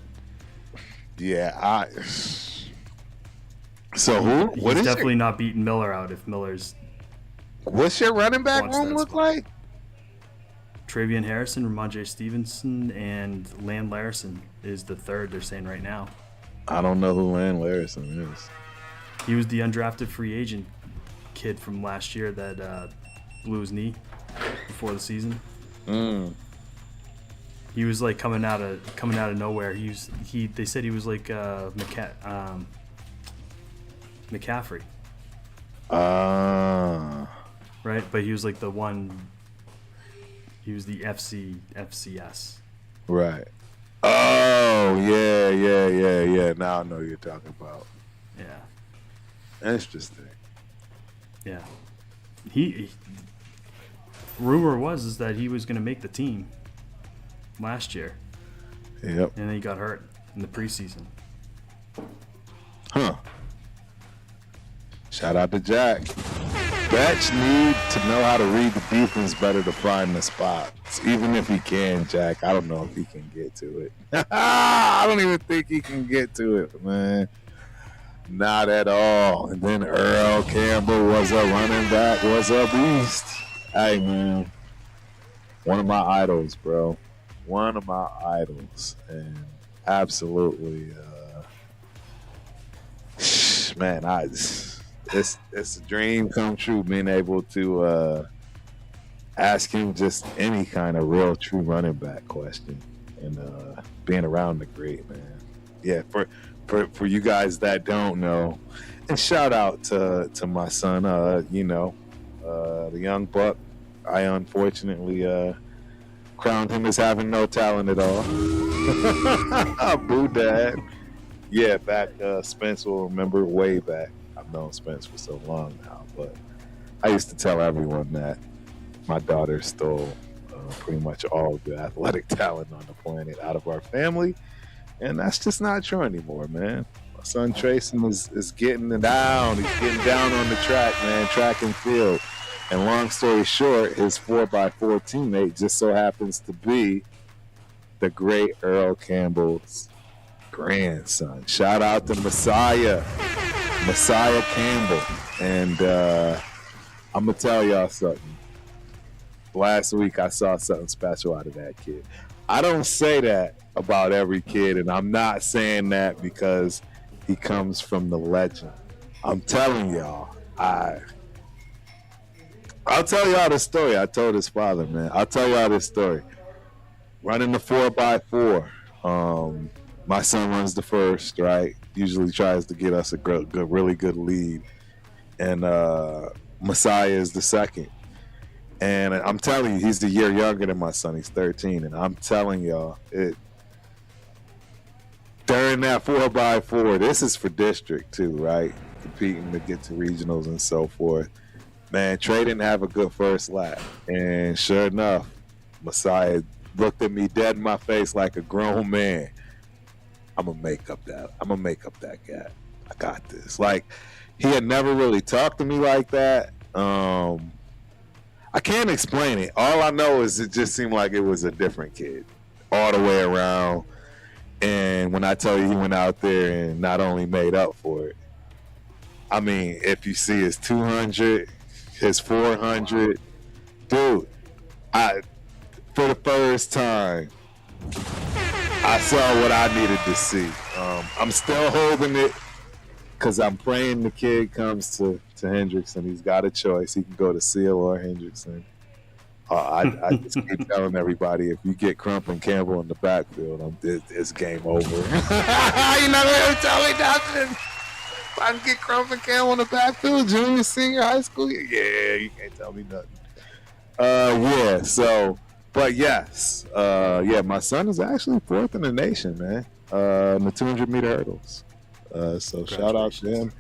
Yeah, So who? What He's is definitely not beating Miller out if Miller's. What's your running back room look like? Travion Harrison, Ramondre Stevenson, and Land Larson is the third. They're saying right now. I don't know who Land Larson is. He was the undrafted free agent kid from last year that blew his knee before the season. He was like coming out of nowhere. They said he was like McCaffrey. Right, but he was like the one. He was the FCS. Right. Oh yeah. Now I know what you're talking about. Yeah. Interesting. Yeah. He rumor is that he was going to make the team last year. Yep. And then he got hurt in the preseason. Huh. Shout out to Jack. Batch need to know how to read the defense better to find the spots. Even if he can, Jack, I don't know if he can get to it. I don't even think he can get to it, man. Not at all. And then Earl Campbell was a running back, was a beast. Hey, man. One of my idols, bro. One of my idols. And absolutely, man, it's a dream come true being able to ask him just any kind of real true running back question and being around the great, man. Yeah, for you guys that don't know, and shout out to my son, the young buck. I unfortunately crowned him as having no talent at all. Boo dad. Yeah, back Spence will remember way back. I've known Spence for so long now, but I used to tell everyone that my daughter stole pretty much all the athletic talent on the planet out of our family, and that's just not true anymore, man. My son Trayson is getting it down. He's getting down on the track, man, track and field. And long story short, his 4x4 teammate just so happens to be the great Earl Campbell's grandson. Shout out to Messiah Campbell. And I'm going to tell y'all something. Last week I saw something special out of that kid. I don't say that about every kid, and I'm not saying that because he comes from the legend. I'm telling y'all, I'll tell y'all the story. I told his father, man. I'll tell y'all this story. Running the 4x4. My son runs the first, right? Usually tries to get us a really good lead. And Messiah is the second. And I'm telling you, he's the year younger than my son. He's 13. And I'm telling y'all, during that 4x4, this is for district too, right? Competing to get to regionals and so forth. Man, Trey didn't have a good first lap. And sure enough, Messiah looked at me dead in my face like a grown man. I'm gonna make up that gap. I got this. Like, he had never really talked to me like that. I can't explain it. All I know is it just seemed like it was a different kid all the way around. And when I tell you he went out there and not only made up for it, I mean, if you see his 200, his 400, dude, for the first time, I saw what I needed to see. I'm still holding it because I'm praying the kid comes to Hendrickson. He's got a choice. He can go to Seal or Hendrickson. I just keep telling everybody, if you get Crump and Campbell in the backfield, it's game over. You never ever tell me nothing. If I can get Crump and Campbell in the backfield, junior, senior, high school, yeah, you can't tell me nothing. Yeah, so, but yes, my son is actually 4th in the nation, man, in the 200-meter hurdles. So shout out to him.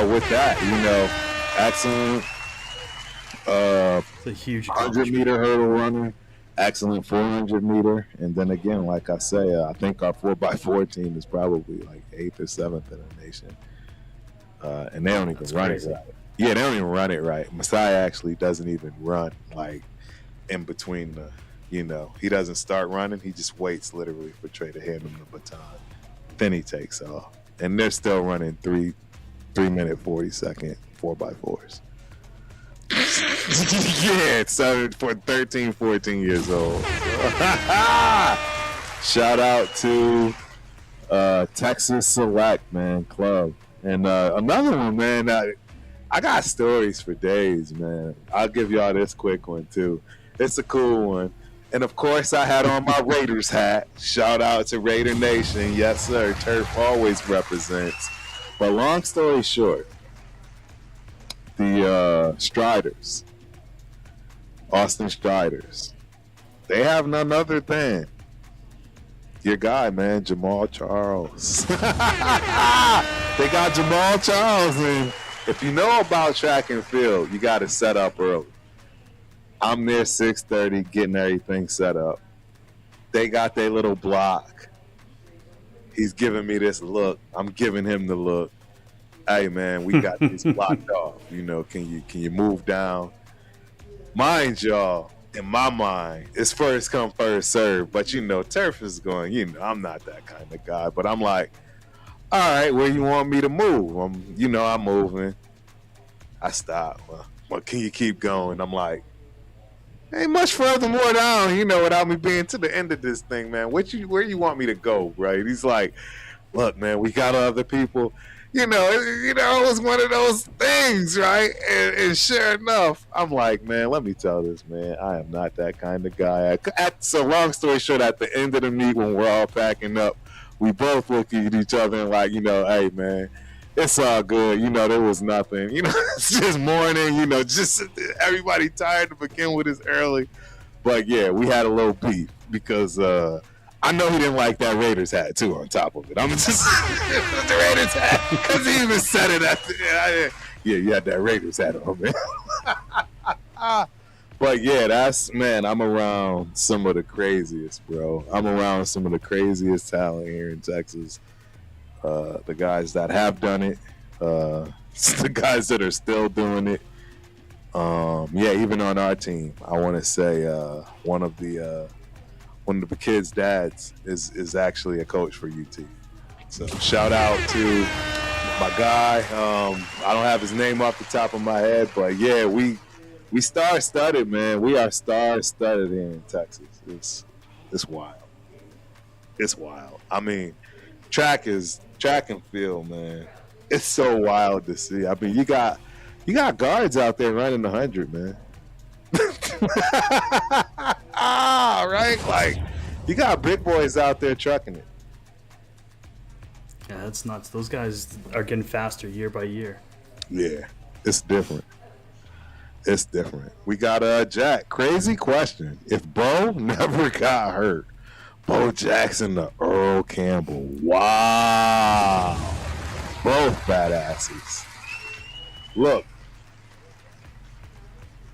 With that, excellent. It's a huge 100-meter hurdle runner, excellent 400-meter, and then again, like I say, I think our 4x4 team is probably like 8th or 7th in the nation, and they don't even run it right. Yeah, they don't even run it right. Messiah actually doesn't even run like in between the, he doesn't start running. He just waits literally for Trey to hand him the baton. Then he takes off, and they're still running 3 minute 40-second 4x4s. Yeah, it's for 13, 14 years old. Shout out to Texas Select, man, club. And another one, man, I got stories for days, man. I'll give y'all this quick one, too. It's a cool one. And, of course, I had on my Raiders hat. Shout out to Raider Nation. Yes, sir. Turf always represents. But long story short, the Striders, Austin Striders, they have none other than your guy, man, Jamal Charles. They got Jamal Charles, and if you know about track and field, you got to set up early. I'm there 6:30 getting everything set up. They got their little block. He's giving me this look. I'm giving him the look. Hey, man, we got this blocked off. Can you move down? Mind y'all, in my mind, it's first come, first serve. But, Turf is going, I'm not that kind of guy. But I'm like, all right, where you want me to move? I'm moving. I stop. Well, can you keep going? I'm like, ain't much further more down, without me being to the end of this thing, man. Where you want me to go, right? He's like, look, man, we got other people. It was one of those things, right? And sure enough, I'm like, man, let me tell this, man. I am not that kind of guy. So long story short, at the end of the meet, when we're all packing up, we both look at each other and like, hey, man, it's all good. There was nothing. It's just morning, just everybody tired to begin with is early. But, yeah, we had a little beef because I know he didn't like that Raiders hat, too, on top of it. I'm just the Raiders hat because he even said it at the yeah, you had that Raiders hat on, man. But, yeah, I'm around some of the craziest, bro. I'm around some of the craziest talent here in Texas. The guys that have done it, the guys that are still doing it. Even on our team, I want to say one of the kids' dads is actually a coach for UT. So shout out to my guy. I don't have his name off the top of my head, but yeah, we star-studded, man. We are star-studded here in Texas. It's wild. It's wild. I mean, track and field, man. It's so wild to see. I mean, you got guards out there running 100, man. Right? Like, you got big boys out there trucking it. Yeah, that's nuts. Those guys are getting faster year by year. Yeah, it's different. It's different. We got Jack. Crazy question. If Bo never got hurt, Bo Jackson to Earl Campbell. Wow. Both badasses. Look,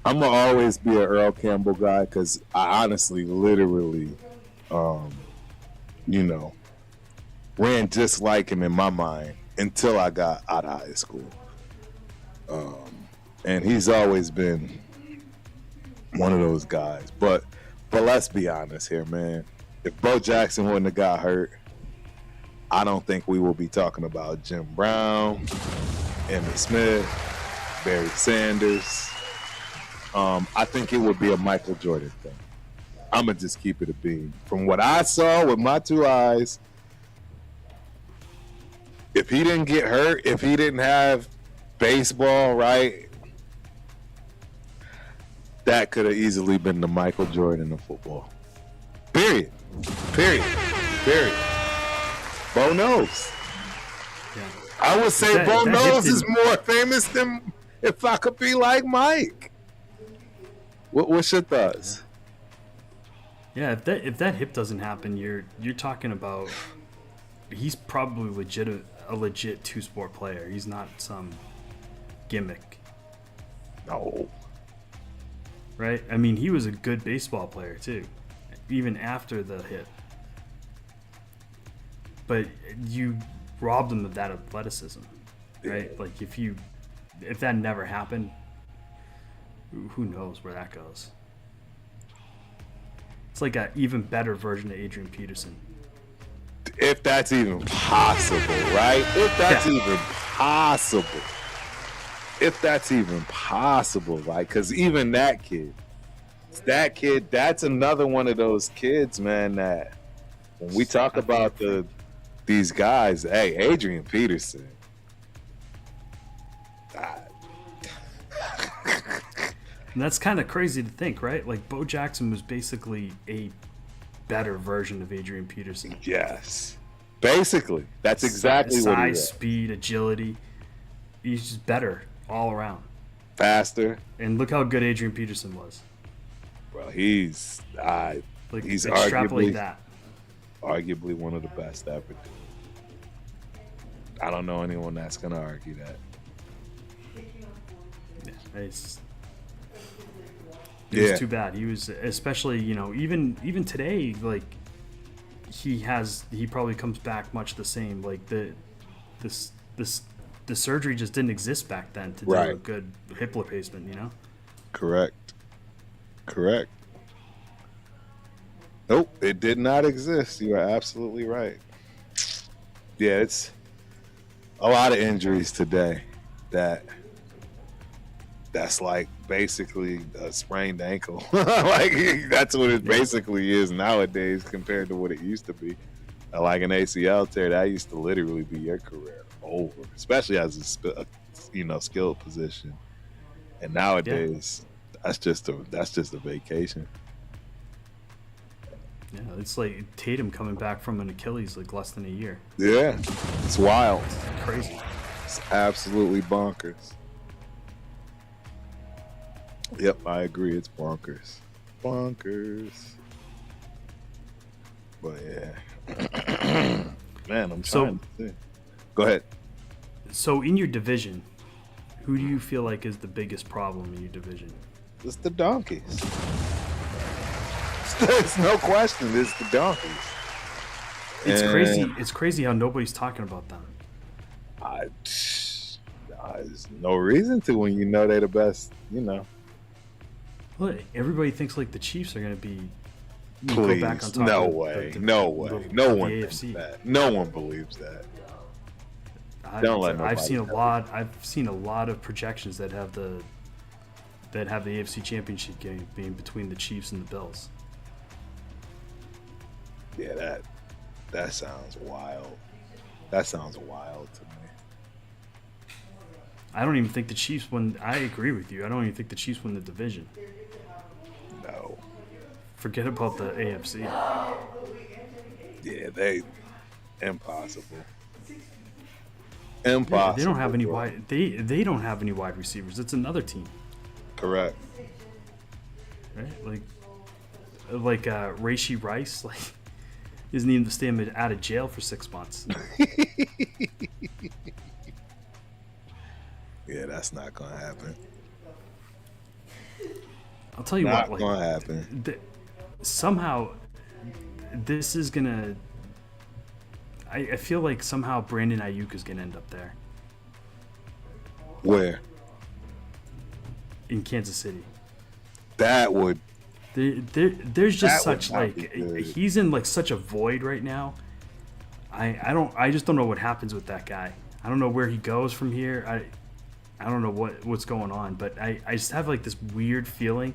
I'm going to always be an Earl Campbell guy because I honestly, literally, ran just like him in my mind until I got out of high school. And he's always been one of those guys. But let's be honest here, man. If Bo Jackson wouldn't have got hurt, I don't think we will be talking about Jim Brown, Emmitt Smith, Barry Sanders. I think it would be a Michael Jordan thing. I'm going to just keep it a beam. From what I saw with my two eyes, if he didn't get hurt, if he didn't have baseball, right, that could have easily been the Michael Jordan of football. Period. Bo knows. Yeah. I would say Bo knows is more famous than If I Could Be Like Mike. What's your thoughts? Yeah, if that hip doesn't happen, you're talking about he's probably a legit two-sport player. He's not some gimmick. No. Right? I mean, he was a good baseball player too, even after the hit. But you robbed him of that athleticism, right? Yeah. Like if that never happened, who knows where that goes? It's like an even better version of Adrian Peterson. If that's even possible, right? If that's even possible, like, because even that kid, that's another one of those kids, man, that when we talk about these guys, hey, Adrian Peterson. And that's kind of crazy to think, right? Like, Bo Jackson was basically a better version of Adrian Peterson. Yes. Basically. That's exactly what he is. Size, speed, agility. He's just better all around. Faster. And look how good Adrian Peterson was. Well, he's extrapolate that. Arguably one of the best ever. I don't know anyone that's going to argue that. Yeah, it was too bad. He was, especially, even today, like, he probably comes back much the same. Like, the surgery just didn't exist back then to do a good hip replacement, Correct. Nope, it did not exist. You are absolutely right. Yeah, it's a lot of injuries today that's like basically a sprained ankle. Like, that's what it basically is nowadays compared to what it used to be. Like an ACL tear, that used to literally be your career over, especially as a skilled position. And nowadays, that's just a vacation. Yeah, it's like Tatum coming back from an Achilles like less than a year. Yeah, it's wild. It's crazy. It's absolutely bonkers. Yep, I agree. It's bonkers. But yeah, man, I'm trying to think. Go ahead. So in your division, who do you feel like is the biggest problem in your division? It's the Donkeys. There's no question. It's the Donkeys. Crazy. It's crazy how nobody's talking about them. There's no reason to when you know they're the best. Look, everybody thinks like the Chiefs are going to be. Please, go back on top no of way. No one thinks that. No one believes that. Don't let nobody. I've seen a lot of projections that have the AFC Championship game being between the Chiefs and the Bills. Yeah, that sounds wild. That sounds wild to me. I don't even think the Chiefs win. I agree with you. I don't even think the Chiefs win the division. No. Forget about the AFC. Yeah, impossible. Yeah, they don't have any wide. They don't have any wide receivers. It's another team. Correct. Right, like Rashee Rice, like, isn't even staying out of jail for 6 months. Yeah, that's not gonna happen. I'll tell you not what, gonna happen. Somehow, this is gonna. I feel like somehow Brandon Ayuk is gonna end up there. Where? In Kansas City. That would. There's just such like he's in like such a void right now. I just don't know what happens with that guy. I don't know where he goes from here. I don't know what's going on, but I just have like this weird feeling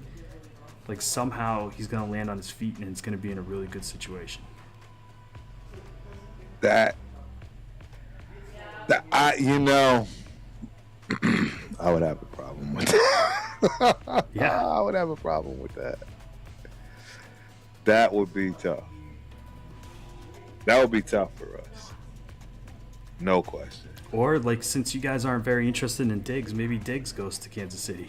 like somehow he's gonna land on his feet and it's gonna be in a really good situation. I I would have a problem with that. Yeah. I would have a problem with that. That would be tough. That would be tough for us. No question. Or like, since you guys aren't very interested in Diggs, maybe Diggs goes to Kansas City.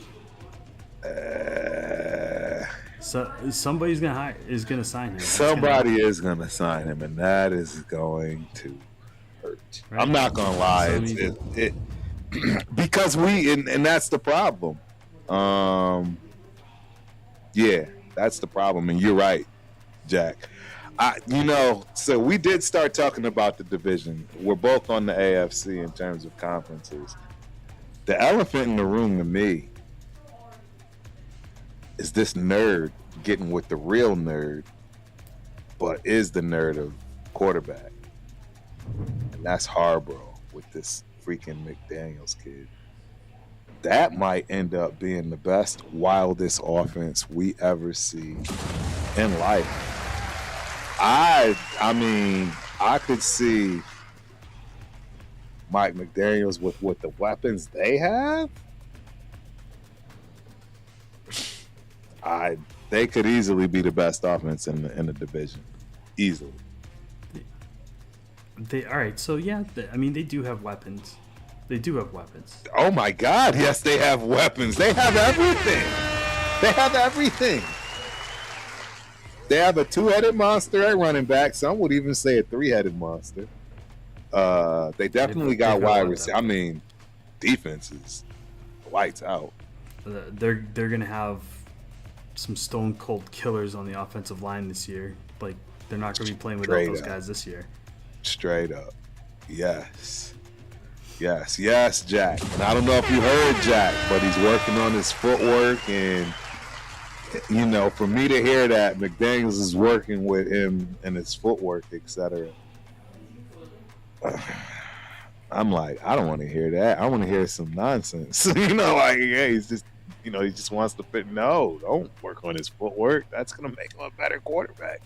So somebody's is gonna sign him. Somebody is gonna sign him, and that is going to hurt. Right? I'm not gonna lie, So, because and that's the problem. Yeah, that's the problem, and you're right, Jack. So we did start talking about the division. We're both on the AFC in terms of conferences. The elephant in the room to me is this nerd getting with the real nerd, but is the nerd of quarterback. And that's Harborough with this freaking McDaniels kid. That might end up being the best, wildest offense we ever see in life. I mean, I could see Mike McDaniels with the weapons they have. They could easily be the best offense in the division, easily. all right. So yeah, I mean, they do have weapons. They do have weapons. Oh my God! Yes, they have weapons. They have everything. They have everything. They have a two-headed monster at running back. Some would even say a three-headed monster. They definitely got wide receivers. I mean, defense is lights out. They're gonna have some stone cold killers on the offensive line this year. Like, they're not gonna be playing without those guys this year. Straight up. Yes, Jack. And I don't know if you heard Jack, but he's working on his footwork, and for me to hear that McDaniels is working with him and his footwork, etc. I'm like, I don't want to hear that. I want to hear some nonsense. He's just, he just wants to fit. No, don't work on his footwork. That's going to make him a better quarterback.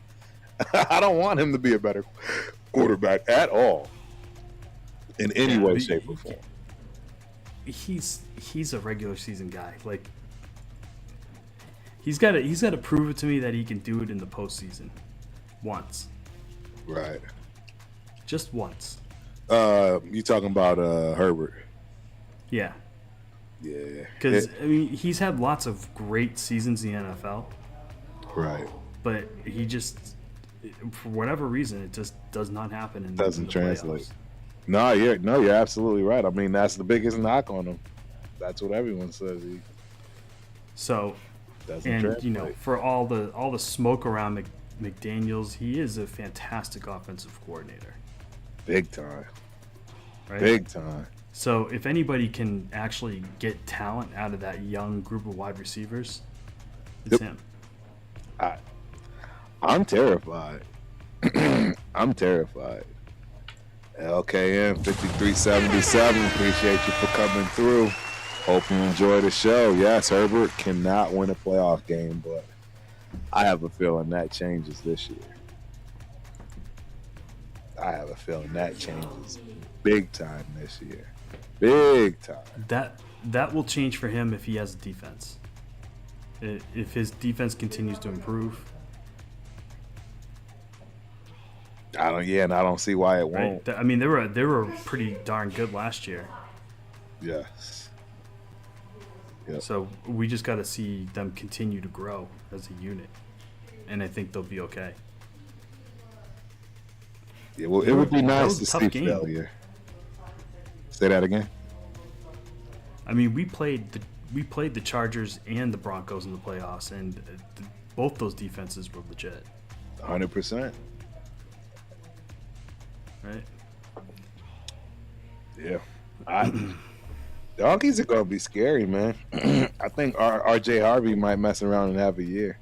I don't want him to be a better quarterback at all, in any way, shape, or form. He's a regular season guy. Like, he's got to prove it to me that he can do it in the postseason, once. Right. Just once. You talking about Herbert? Yeah. Yeah. Because he's had lots of great seasons in the NFL. Right. But he just, for whatever reason, it just does not happen in doesn't the translate. playoffs. No, you're absolutely right. I mean, that's the biggest knock on him. That's what everyone says. So, and for all the smoke around McDaniels, he is a fantastic offensive coordinator. Big time. Right? Big time. So if anybody can actually get talent out of that young group of wide receivers, it's him. I'm terrified. I'm terrified. LKM 5377, appreciate you for coming through. Hope you enjoy the show. Yes, Herbert cannot win a playoff game, but I have a feeling that changes this year. I have a feeling that changes big time this year. Big time. That will change for him if he has a defense. If his defense continues to improve. I don't see why it won't. Right? I mean, they were pretty darn good last year. Yes. Yep. So we just got to see them continue to grow as a unit, and I think they'll be okay. Yeah, well, it would be nice to see failure. Say that again. I mean, we played the Chargers and the Broncos in the playoffs, and both those defenses were legit. 100%. Right. Yeah. Donkeys are gonna be scary, man. I think RJ Harvey might mess around and have a year.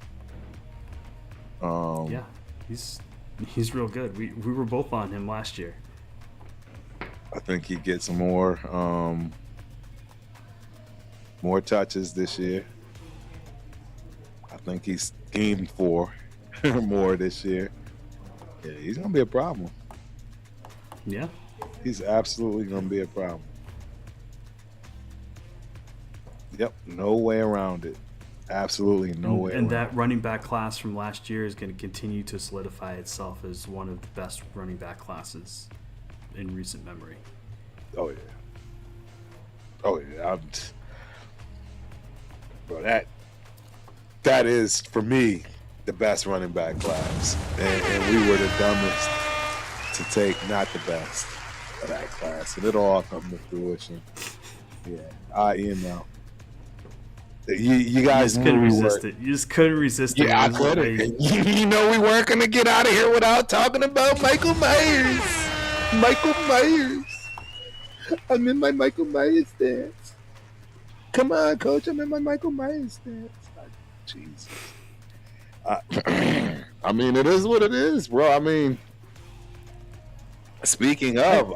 Yeah, he's real good. We were both on him last year. I think he gets more touches this year. I think he's schemed for more this year. Yeah, he's gonna be a problem. Yeah, he's absolutely gonna be a problem. Yep, no way around it. Absolutely no way And around that running back class from last year is going to continue to solidify itself as one of the best running back classes in recent memory. Oh yeah. Oh yeah. Bro, that is for me the best running back class, and we were the dumbest to take not the best of that class, and it'll all come to fruition. Yeah, you know. You guys couldn't knew resist it. You just couldn't resist it. Yeah, I couldn't. You know we weren't gonna get out of here without talking about Michael Myers. Michael Myers. I'm in my Michael Myers dance. Come on, coach. I'm in my Michael Myers dance. Jesus. I mean, it is what it is, bro. I mean, speaking of,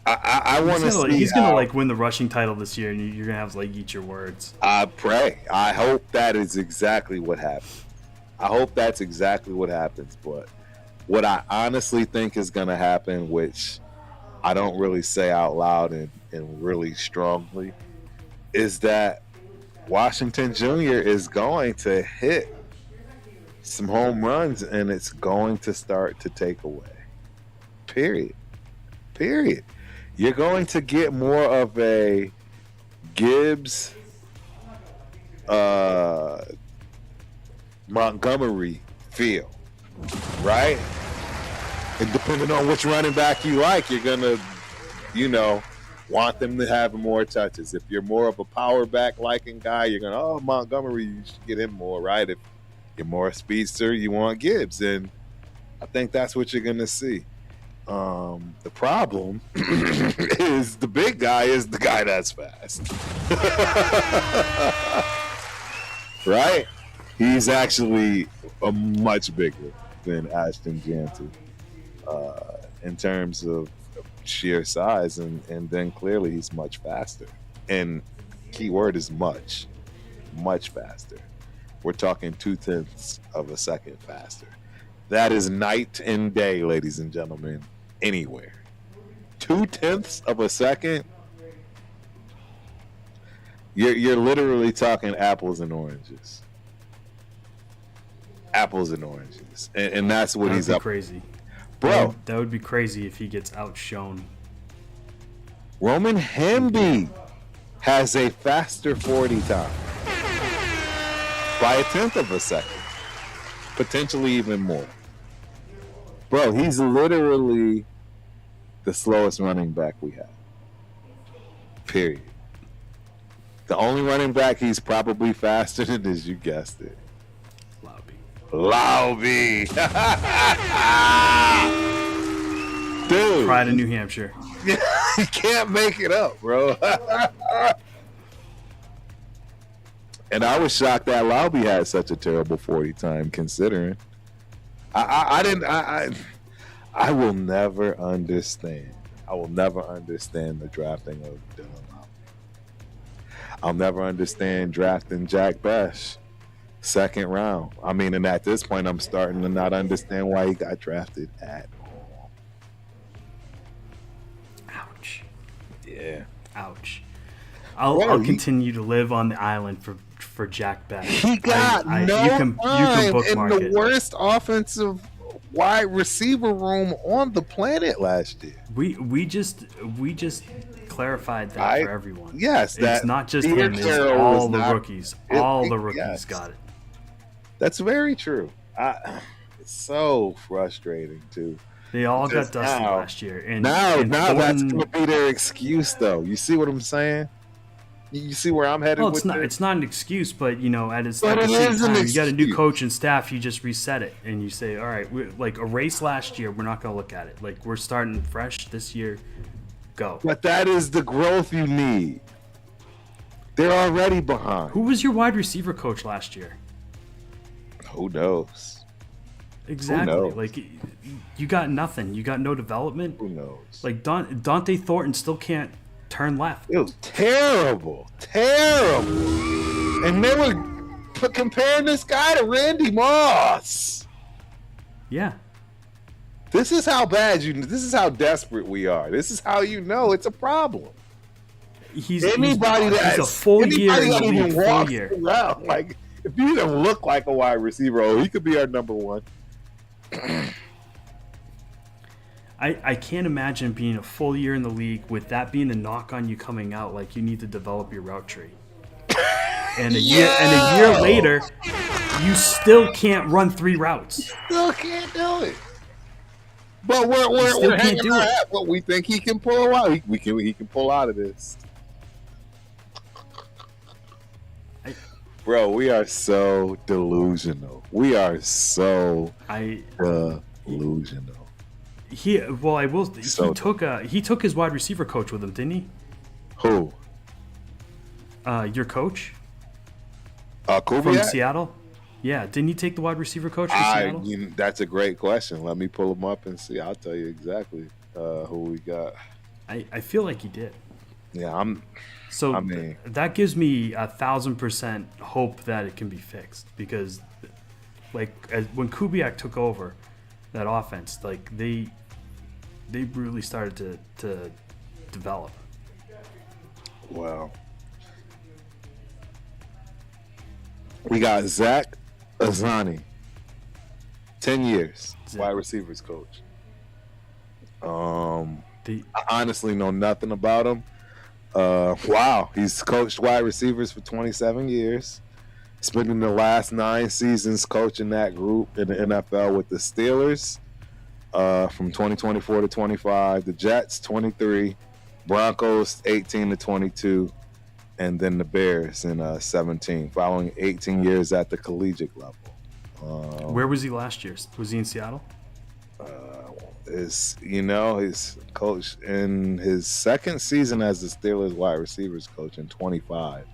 I want to see. He's gonna like win the rushing title this year, and you're gonna have to like eat your words. I pray. I hope that is exactly what happens. I hope that's exactly what happens. But what I honestly think is gonna happen, which I don't really say out loud and really strongly, is that Washington Jr. is going to hit some home runs, and it's going to start to take away. Period. You're going to get more of a Gibbs, Montgomery feel, right? And depending on which running back you like, you're going to, want them to have more touches. If you're more of a power back liking guy, you're going to, Montgomery, you should get him more, right? If you're more a speedster, you want Gibbs. And I think that's what you're going to see. The problem is the big guy is the guy that's fast. Right? He's actually a much bigger than Ashton Janty in terms of sheer size, and then clearly he's much faster. And keyword is much faster. We're talking 0.2 of a second faster. That is night and day, ladies and gentlemen, anywhere. 0.2 of a second. You're literally talking apples and oranges. Apples and oranges. And that's what he's up. Crazy. Bro. That would be crazy if he gets outshone. Roman Hemby has a faster 40 time. By 0.1 of a second. Potentially even more. Bro, he's literally the slowest running back we have. Period. The only running back he's probably faster than is, you guessed it, Laube. Dude. Pride of New Hampshire. You can't make it up, bro. And I was shocked that Laube had such a terrible 40 time, considering. I will never understand. I will never understand the drafting of Dylan Laube. I'll never understand drafting Jack Besh second round. I mean, and at this point, I'm starting to not understand why he got drafted at all. Ouch. Yeah. Ouch. I'll continue to live on the island for Jack Besh. He got you can bookmark in the worst offensive wide receiver room on the planet last year. We just clarified that for everyone. Yes, it's not just him. It's all the rookies. All the rookies yes. got it. That's very true. It's so frustrating too. They all got dusted last year, and now that's going to be their excuse, though. You see what I'm saying? You see where I'm headed? Well, it's not an excuse, but at the same time, you got a new coach and staff. You just reset it, and you say, "All right, like erase last year. We're not going to look at it. Like we're starting fresh this year. Go." But that is the growth you need. They're already behind. Who was your wide receiver coach last year? Who knows? Exactly. Who knows? Like you got nothing. You got no development. Who knows? Like Dante Thornton still can't turn left. It was terrible. And they were comparing this guy to Randy Moss. Yeah. This is how bad this is how desperate we are. This is how you know it's a problem. he's Anybody a full year in the that league. even Full walks year. around, like if you even look like a wide receiver, oh, he could be our number one. I can't imagine being a full year in the league with that being a knock on you coming out. Like you need to develop your route tree. And a year later, you still can't run 3 routes. Still can't do it. But we're still can't hanging do our it. hat. But we think he can pull out. He can pull out of this. Bro, we are so delusional. We are so delusional. He So he took his wide receiver coach with him, didn't he? Who? Your coach Kubiak? from Seattle. Yeah, didn't he take the wide receiver coach from Seattle? That's a great question. Let me pull him up and see. I'll tell you exactly who we got. I feel like he did. Yeah, that gives me 1,000% hope that it can be fixed because, like, when Kubiak took over that offense, like they really started to develop. Well, we got Zach Azani, 10 years, wide receivers coach. I honestly know nothing about him. Wow, he's coached wide receivers for 27 years. Spending the last 9 seasons coaching that group in the NFL with the Steelers from 2024 to 25, the Jets 23, Broncos 18 to 22, and then the Bears in 17, following 18 years at the collegiate level. Where was he last year? Was he in Seattle? He's coached in his second season as the Steelers wide receivers coach in 25.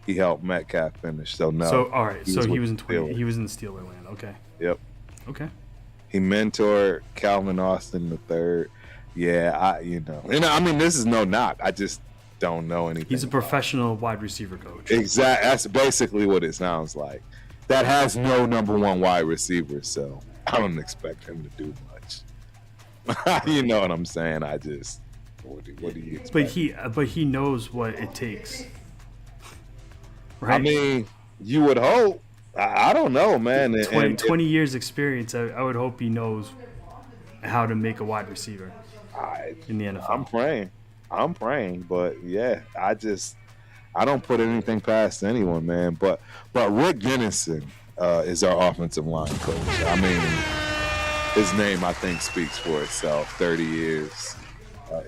He helped Metcalf finish. So no. So all right. He was in Steelers. He was in the Steeler land. Okay. Yep. Okay. He mentored Calvin Austin III. Yeah, I mean, this is no knock. I just don't know anything. He's a professional wide receiver coach. Exactly. That's basically what it sounds like. That has no number one wide receiver, so I don't expect him to do much. You know what I'm saying? I just what do you expect? But he knows what it takes. Right? I mean, you would hope. I don't know, man. 20 years experience. I would hope he knows how to make a wide receiver in the NFL. I'm praying, but yeah, I don't put anything past anyone, man. But Rick Dennison is our offensive line coach. I mean, his name I think speaks for itself. 30 years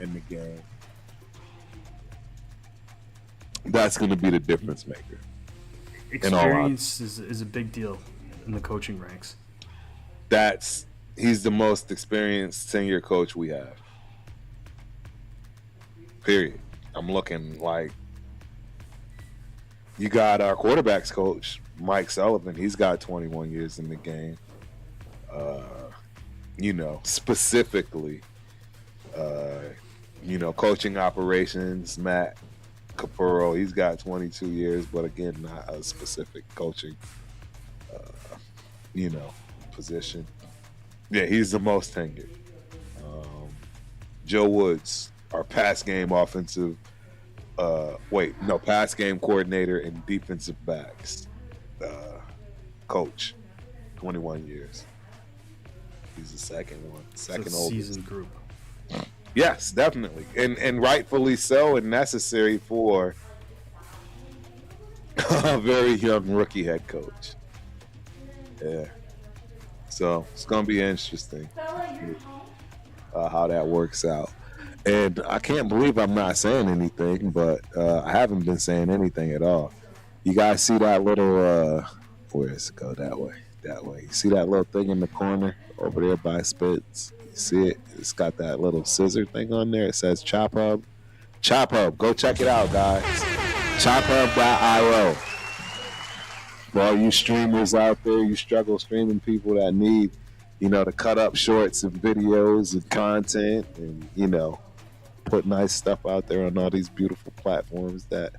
in the game. That's going to be the difference maker. Experience is a big deal in the coaching ranks. He's the most experienced senior coach we have. Period. I'm looking like you got our quarterbacks coach, Mike Sullivan. He's got 21 years in the game. Specifically, coaching operations, Matt Capurro, he's got 22 years, but again, not a specific coaching, position. Yeah, he's the most tenured. Joe Woods, our pass game pass game coordinator and defensive backs coach, 21 years. He's the second oldest. Seasoned group. Yes, definitely, and rightfully so, and necessary for a very young rookie head coach. Yeah, so it's gonna be interesting how that works out. And I can't believe I'm not saying anything, but I haven't been saying anything at all. You guys see that little? Where does it go? That way. You see that little thing in the corner over there by Spence? See it? It's got that little scissor thing on there. It says Chop Hub. Chop Hub. Go check it out, guys. ChopHub.io. For all you streamers out there, you struggle streaming people that need, to cut up shorts and videos and content and, put nice stuff out there on all these beautiful platforms that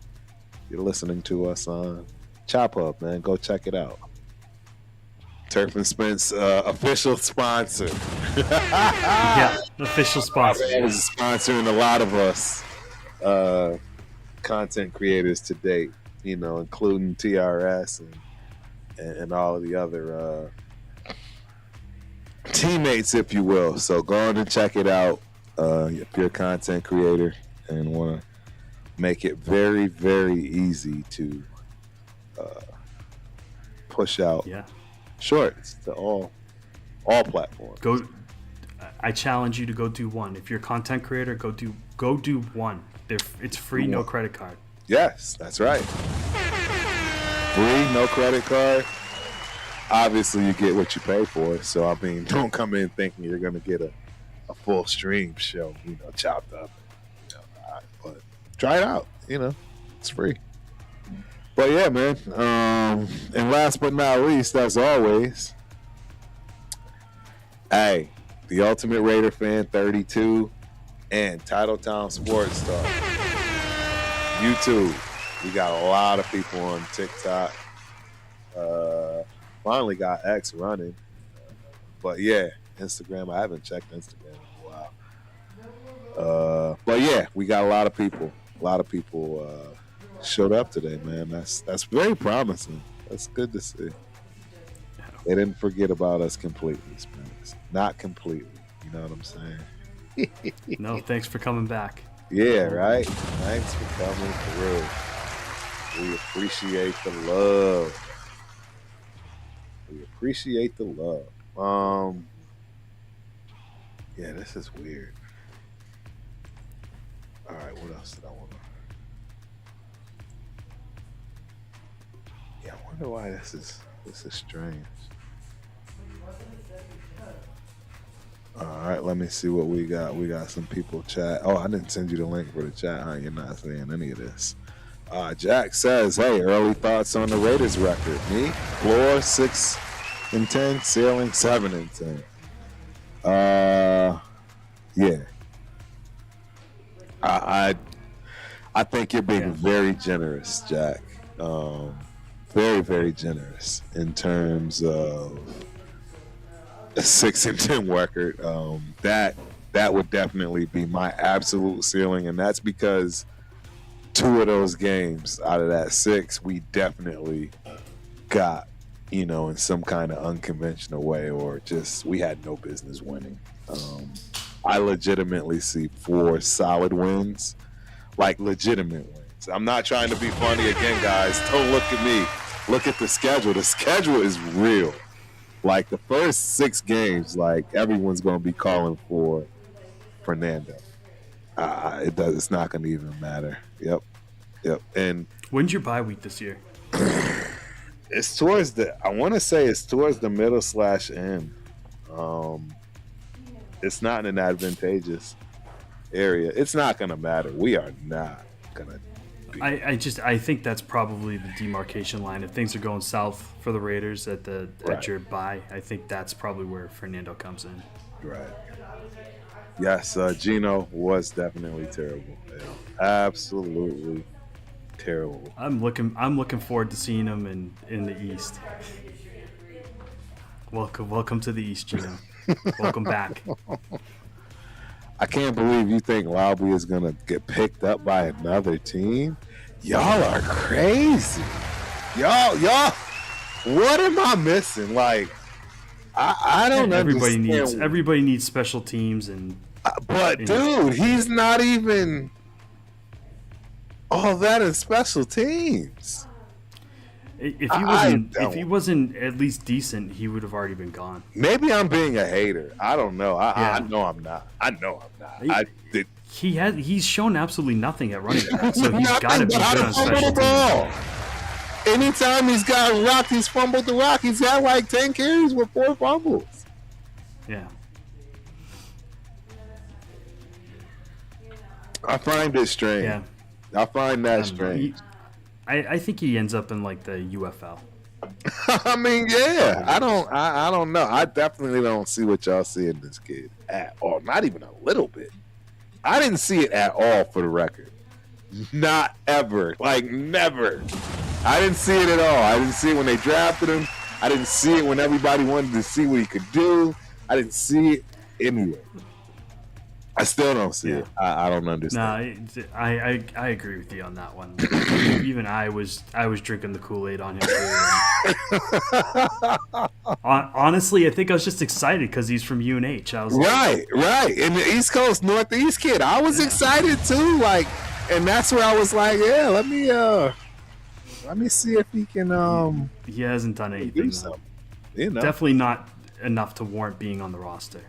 you're listening to us on. Chop Hub, man. Go check it out. Turf and Spence official sponsor. Yeah, official sponsor. Is sponsoring a lot of us content creators to date, including TRS and all of the other teammates, if you will. So go on and check it out if you're a content creator and want to make it very, very easy to push out shorts to all platforms. I challenge you to go do one. If you're a content creator, go do one. It's free, no credit card. Yes, that's right. Free, no credit card. Obviously, you get what you pay for. So, I mean, don't come in thinking you're going to get a full stream show, chopped up. But try it out. It's free. But yeah, man. And last but not least, as always, hey, the Ultimate Raider Fan 32 and Titletown Sports Talk. YouTube. We got a lot of people on TikTok. Finally got X running. But yeah, Instagram. I haven't checked Instagram in a while. But yeah, we got a lot of people. A lot of people showed up today, man. That's very promising. That's good to see. They didn't forget about us completely, Spence. Not completely. You know what I'm saying? No, thanks for coming back. Yeah, right? Thanks for coming through. We appreciate the love. Yeah, this is weird. All right, what else did I want to... Yeah, I wonder why this is strange. All right, let me see what we got. We got some people chat. Oh, I didn't send you the link for the chat, huh? You're not seeing any of this. Jack says, hey, early thoughts on the Raiders record. Me? Floor 6-10, ceiling 7-10. Yeah. I think you're being very generous, Jack. Very, very generous in terms of a 6-10 record. That would definitely be my absolute ceiling, and that's because 2 of those games out of that 6 we definitely got, in some kind of unconventional way, or just we had no business winning. I legitimately see 4 solid wins, like legitimate wins. I'm not trying to be funny again, guys. Don't look at me. Look at the schedule. The schedule is real. Like the first 6 games, like everyone's going to be calling for Fernando. It's not going to even matter. Yep. And when's your bye week this year? It's towards I want to say it's towards the middle/end. It's not in an advantageous area. It's not going to matter. We are not going to. I think that's probably the demarcation line. If things are going south for the Raiders at your bye, I think that's probably where Fernando comes in. Right. Yes, Gino was definitely terrible. Yeah. Absolutely terrible. I'm looking forward to seeing him in the East. Welcome to the East, Gino. Welcome back. I can't believe you think Lobby is going to get picked up by another team. Y'all are crazy. Y'all, what am I missing? Like, I don't understand. Everybody needs special teams. But, dude, he's not even all that in special teams. If he wasn't at least decent, he would have already been gone. Maybe I'm being a hater. I don't know. I know I'm not. He's shown absolutely nothing at running back, so he's got to be good on special teams. Anytime he's got rocked, he's fumbled the rock. He's got like 10 carries with 4 fumbles. Yeah. I find it strange. Yeah. I find that strange. I think he ends up in like the UFL. I mean, yeah. I don't know. I definitely don't see what y'all see in this kid at all. Not even a little bit. I didn't see it at all, for the record. Not ever. Like, never. I didn't see it at all. I didn't see it when they drafted him. I didn't see it when everybody wanted to see what he could do. I didn't see it anywhere. I still don't see it. I don't No, understand. I agree with you on that one. Even I was drinking the Kool-Aid on him too. Honestly, I think I was just excited because he's from UNH. I was right. In the East Coast, Northeast kid, I was excited too. Like, and that's where I was like, yeah, let me see if he can. He hasn't done anything though. Definitely not enough to warrant being on the roster.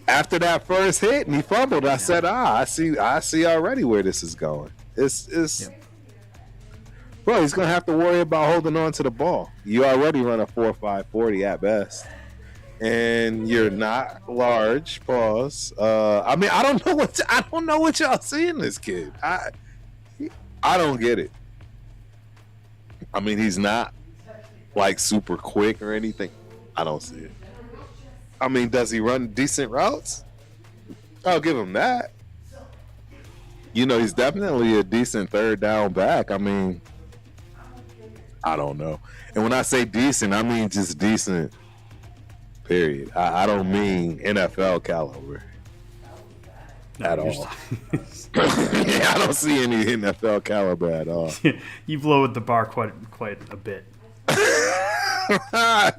After that first hit and he fumbled, I said, I see already where this is going. Bro, he's gonna have to worry about holding on to the ball. You already run a 4.5 40 at best, and you're not large. Pause. I mean, I don't know what y'all see in this kid. I don't get it. I mean, he's not like super quick or anything. I don't see it. I mean, does he run decent routes? I'll give him that. You know, he's definitely a decent third down back. I mean, I don't know. And when I say decent, I mean just decent, period. I don't mean NFL caliber at all. I don't see any NFL caliber at all. You've lowered the bar quite a bit.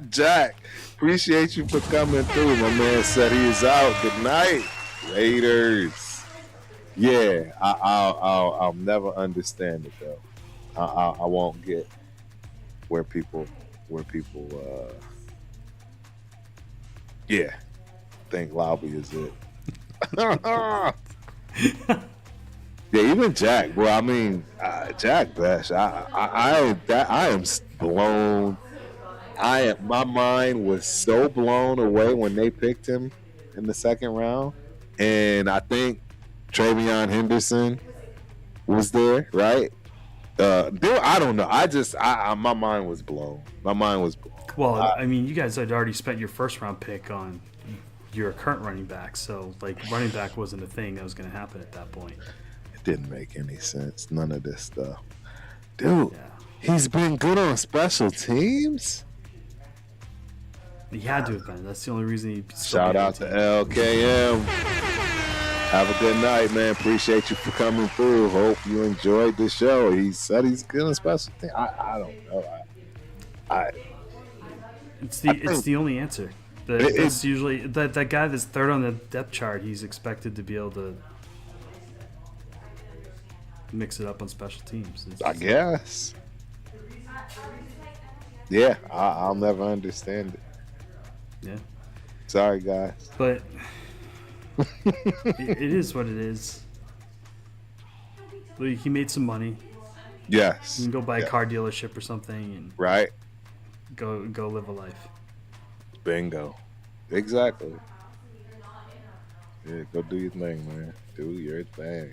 Jack, appreciate you for coming through. My man said he is out. Good night, Raiders. Yeah, I'll never understand it though. I won't get where people think Lobby is it. Yeah, even Jack, bro. I mean, Jack Besh. I am blown. My mind was so blown away when they picked him in the second round, and I think Travion Henderson was there, right? I don't know. My mind was blown. Well, I mean, you guys had already spent your first round pick on your current running back, so like running back wasn't a thing that was going to happen at that point. It didn't make any sense. None of this stuff, dude. Yeah. He's been good on special teams. He had to have been. That's the only reason he. Shout out to LKM. Have a good night, man. Appreciate you for coming through. Hope you enjoyed the show. He said he's good on special teams. I don't know. It's the only answer. It's usually that guy that's third on the depth chart. He's expected to be able to mix it up on special teams. I guess. Yeah, I'll never understand it. Yeah. Sorry, guys. But it is what it is. He made some money. Yes. You can go buy a car dealership or something and right. Go live a life. Bingo. Exactly. Yeah, go do your thing, man. Do your thing.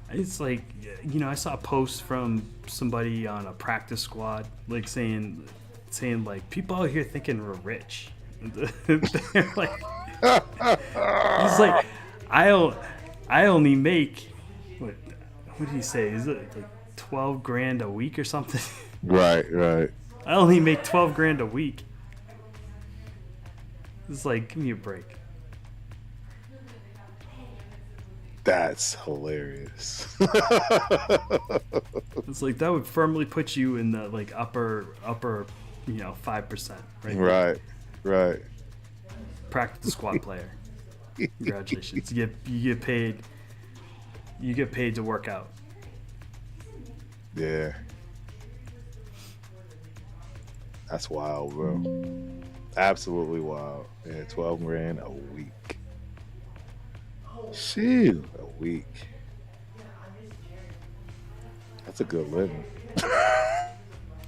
It's like, you know, I saw a post from somebody on a practice squad, like saying like, people out here thinking we're rich. They're like, he's like, I only make what did he say? Is it like $12,000 a week or something? Right. I only make $12,000 a week. It's like, give me a break. That's hilarious. It's like that would firmly put you in the like upper 5%, right? Right. Practice squad player. Congratulations. You get paid. You get paid to work out. Yeah. That's wild, bro. Absolutely wild. Yeah, $12,000 a week. Shoot, a week. That's a good living. It's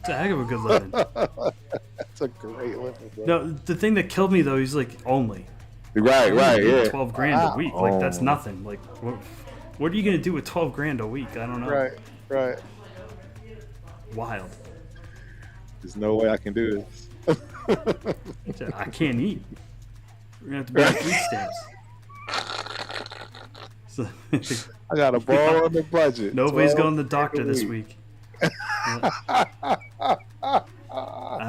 a heck of a good living. That's a great living, bro. No, the thing that killed me though, he's like only. Right, yeah. $12,000 a week, like that's nothing. Like, what are you gonna do with $12,000 a week? I don't know. Right. Wild. There's no way I can do this. I can't eat. We're gonna have to buy food stamps. So, I got a ball on the budget. Nobody's going to the doctor this week. I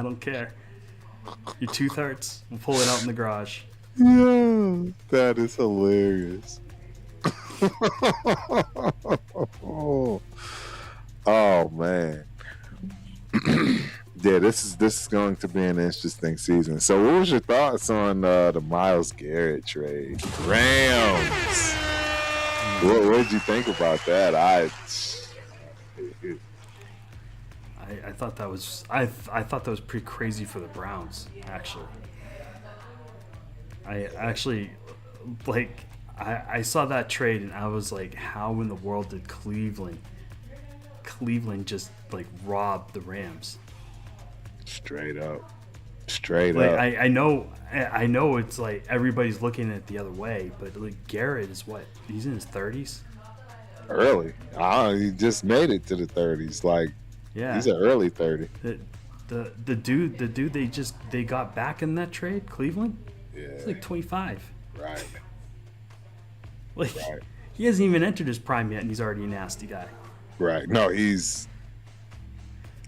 don't care. Your tooth hurts? We'll pull it out in the garage. Yeah, that is hilarious. Oh man. Yeah, this is going to be an interesting season. So, what was your thoughts on the Myles Garrett trade? Rams. What did you think about that? I thought that was I thought that was pretty crazy for the Browns. Actually, I saw that trade and I was like, how in the world did Cleveland just like rob the Rams? Straight up. I know it's like everybody's looking at it the other way, but like Garrett is what? He's in his 30s. Early. He just made it to the 30s. Like, yeah, he's an early 30. The dude they got back in that trade, Cleveland. Yeah. He's like 25. Right. Like, he hasn't even entered his prime yet, and he's already a nasty guy. Right. No, he's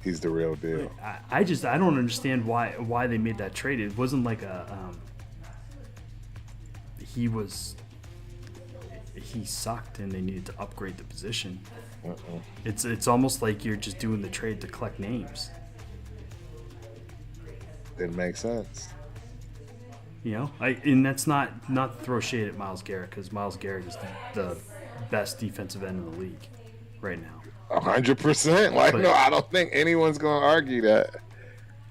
the real deal. I don't understand why they made that trade. It wasn't like he sucked and they needed to upgrade the position. It's almost like you're just doing the trade to collect names. Didn't make sense. You know, and that's not to throw shade at Myles Garrett, because Myles Garrett is the best defensive end in the league right now. 100%. Like, no, I don't think anyone's gonna argue that.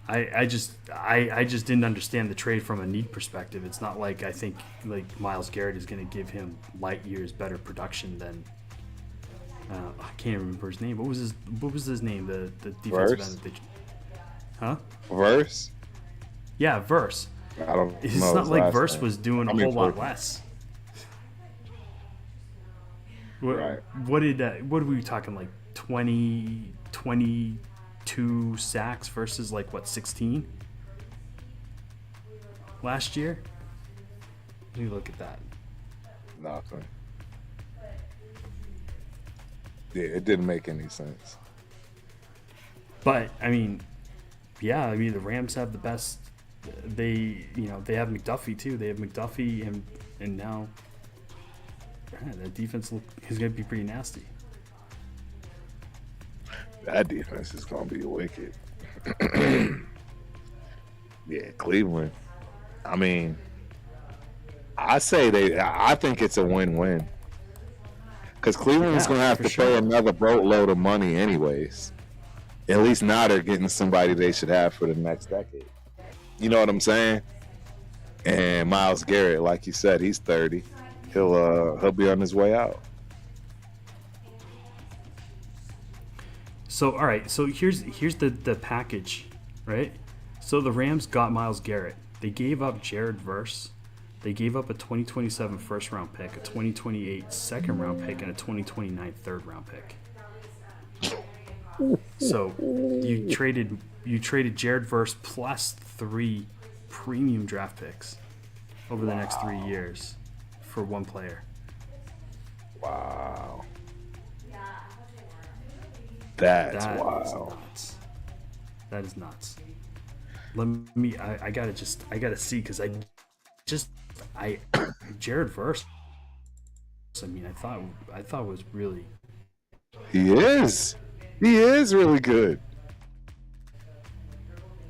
I just didn't understand the trade from a need perspective. It's not like I think like Myles Garrett is going to give him light years better production than I can't remember his name. What was his name? The defensive end that huh? Verse? Yeah, Verse. I don't know. It's not like Verse name was doing a whole lot less. Right. What were we talking, like 22 sacks versus like what, 16 last year? Let me look at that. Nothing. Yeah, it didn't make any sense. But I mean, yeah, the Rams have the best. They have McDuffie too. They have McDuffie and now that defense is going to be pretty nasty. That defense is going to be wicked. Yeah, Cleveland. I mean, I think it's a win-win. Because Cleveland's going to have to pay another boatload of money anyways. At least now they're getting somebody they should have for the next decade. You know what I'm saying? And Myles Garrett, like you said, he's 30. He'll be on his way out. So all right, so here's the package, right? So the Rams got Myles Garrett. They gave up Jared Verse. They gave up a 2027 first round pick, a 2028 second round pick, and a 2029 third round pick. So you traded Jared Verse plus 3 premium draft picks over the next 3 years for one player. Wow. That's wild. Nuts. That is nuts. I gotta see, because Jared Verse. I mean, I thought it was really. He is really good.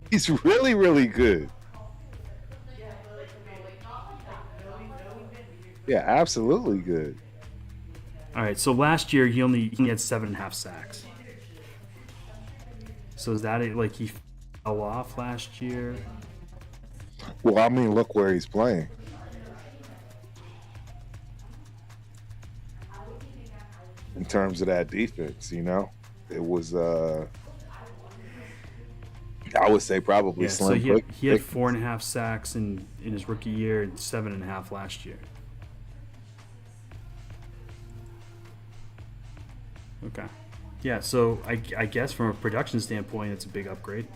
He's really, really good. Yeah, absolutely good. All right, so last year he had 7.5 sacks. So is that it? Like, he fell off last year? Well, I mean, look where he's playing. In terms of that defense, it was I would say probably slim. So he had 4.5 sacks in his rookie year and 7.5 last year. Okay. Yeah, so I guess from a production standpoint, it's a big upgrade.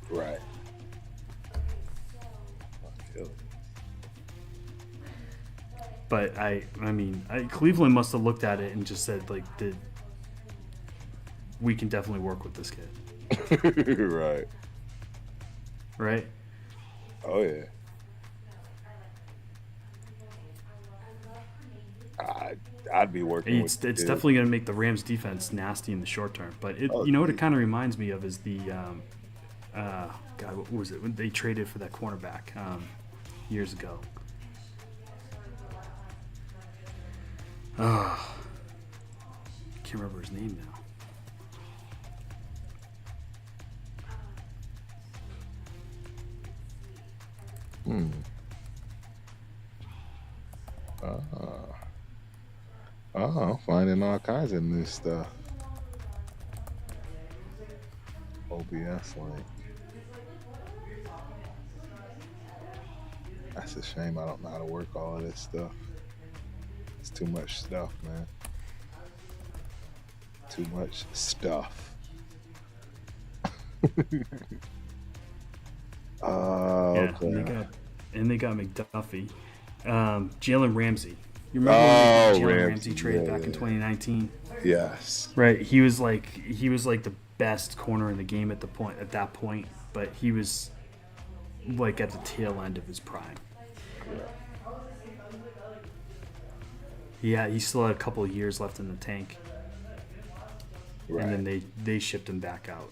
Right. But I mean, Cleveland must have looked at it and just said, like, we can definitely work with this kid. Right. Right? Oh yeah. I'd be working It's with the dude. definitely going to make the Rams defense nasty in the short term. But Oh, you know what it geez. kind of reminds me of is the God, what was it when they traded for that cornerback years ago? Oh, can't remember his name now. Finding all kinds of new stuff. OBS link. That's a shame I don't know how to work all of this stuff. It's too much stuff, man. Too much stuff. Yeah, Okay. and they got McDuffie, Jalen Ramsey. You remember when they did Jalen Ramsey trade back in 2019? Yes. Right. He was like the best corner in the game at that point, but he was like at the tail end of his prime. Yeah, he still had a couple of years left in the tank. Right. And then they shipped him back out.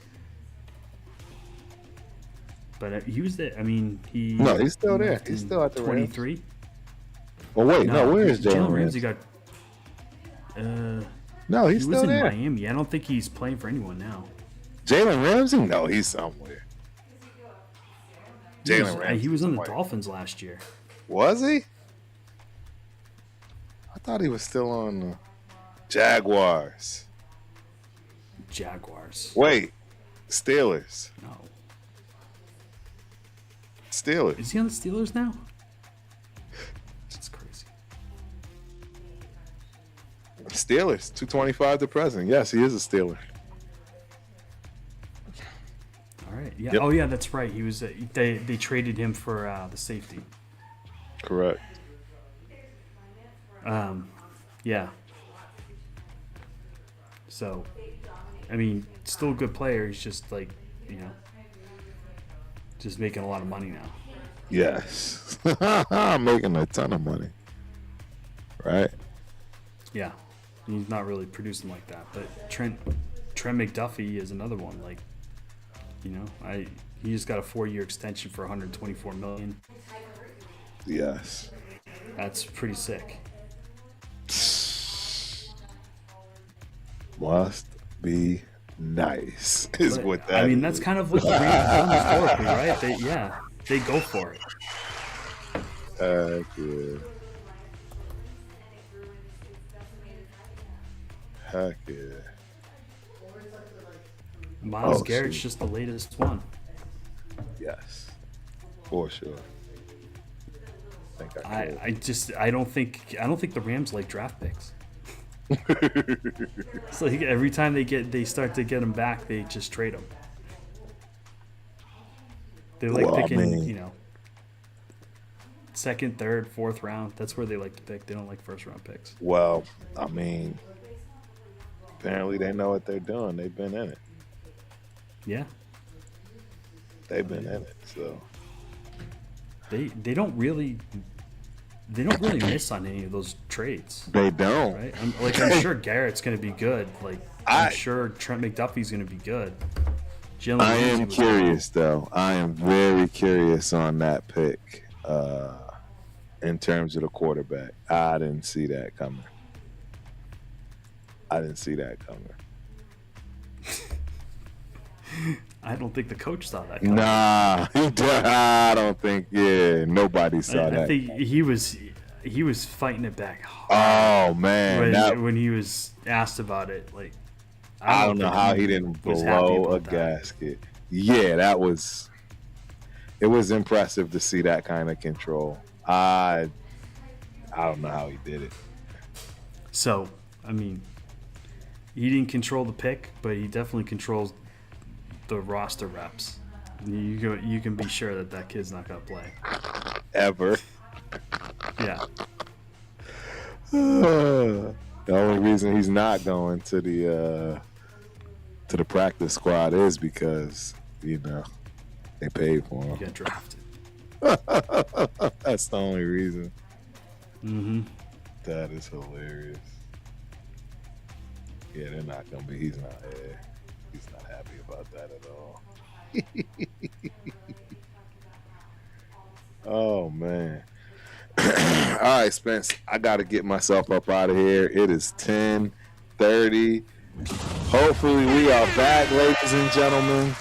But he was there. I mean, he's still there. He's still at the 23. Oh wait, no, where is Jalen Ramsey? Ramsey? Got. No, he's he was still in there. Miami. I don't think he's playing for anyone now. Jalen Ramsey? No, he's somewhere. Jalen Ramsey. He was on the Dolphins last year. Was he? I thought he was still on the Jaguars. Jaguars. Wait, Steelers. No. Steelers. Is he on the Steelers now? That's crazy. Steelers, 225 to present. Yes, he is a Steeler. All right. Yeah. Yep. Oh, yeah. That's right. He was. They traded him for the safety. Correct. Yeah. So, I mean, still a good player. He's just like, just making a lot of money now. Yes. Making a ton of money. Right? Yeah. He's not really producing like that. But Trent McDuffie is another one. Like, he just got a 4-year extension for $124 million. Yes. That's pretty sick. Must be nice, is what that I mean, is. that's kind of what the Rams have done historically, right? They go for it. Heck yeah. Heck yeah. Myles Garrett's just the latest one. Yes. For sure. I don't think the Rams like draft picks. It's like every time they start to get them back, they just trade them. They like picking, second, third, fourth round. That's where they like to pick. They don't like first round picks. Well, I mean, apparently they know what they're doing. They've been in it. Yeah. They've been in it, so they don't really miss on any of those trades. they don't. Right? I'm sure Garrett's going to be good. Like I'm sure Trent McDuffie's going to be good. I am curious, though. I am very curious on that pick in terms of the quarterback. I didn't see that coming. I don't think the coach saw that coming. Nah, I don't think. Yeah, nobody saw that. I think he was fighting it back hard. Oh man, when he was asked about it, like I don't know how he didn't blow a gasket. Yeah, it was impressive to see that kind of control. I don't know how he did it. So, I mean, he didn't control the pick, but he definitely controls the roster reps. You can be sure that kid's not gonna play ever. Yeah. The only reason he's not going to the practice squad is because they paid for him. He got drafted. That's the only reason. Mm-hmm. That is hilarious. Yeah, they're not gonna be. He's not happy about that at all. Oh man. All right, Spence. I gotta get myself up out of here. It is 10:30. Hopefully we are back, ladies and gentlemen.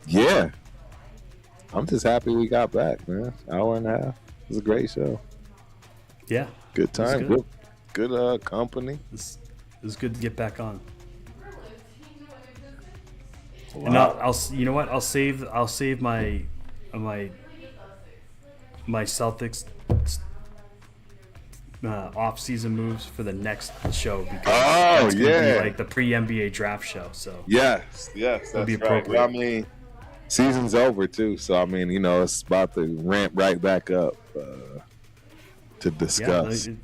Yeah. I'm just happy we got back, man. Hour and a half. It was a great show. Yeah. Good time. Good company. It was good to get back on. Wow. And I'll you know what? I'll save my Celtics off-season moves for the next show because that's gonna be like the pre-NBA draft show. So yes, that's be right. appropriate. Well, I mean, season's over too, so I mean, it's about to ramp right back up to discuss. Yeah,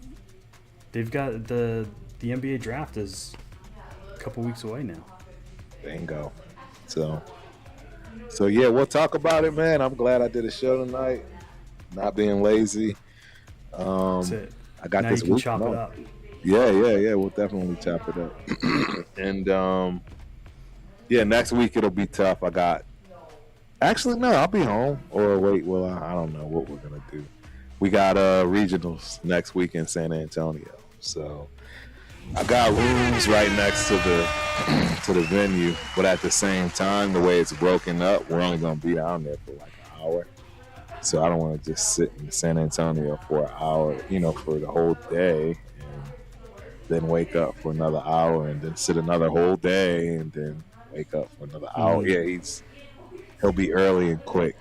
they've got the NBA draft is a couple weeks away now. Bingo. So yeah, we'll talk about it, man. I'm glad I did a show tonight. Not being lazy. That's it. I got now this you can week. chop it up. Yeah. We'll definitely chop it up. And next week it'll be tough. Actually, no, I'll be home. Or wait, well, I don't know what we're gonna do. We got regionals next week in San Antonio, so I got rooms right next to the venue, but at the same time, the way it's broken up, we're only gonna be down there for like an hour. So I don't want to just sit in San Antonio for an hour, for the whole day, and then wake up for another hour, and then sit another whole day, and then wake up for another hour. Yeah, he'll be early and quick.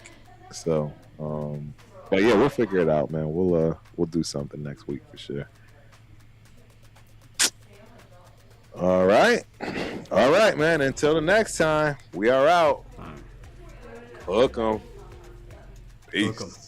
So, but yeah, we'll figure it out, man. We'll do something next week for sure. All right, man. Until the next time, we are out. Hook 'em. Peace.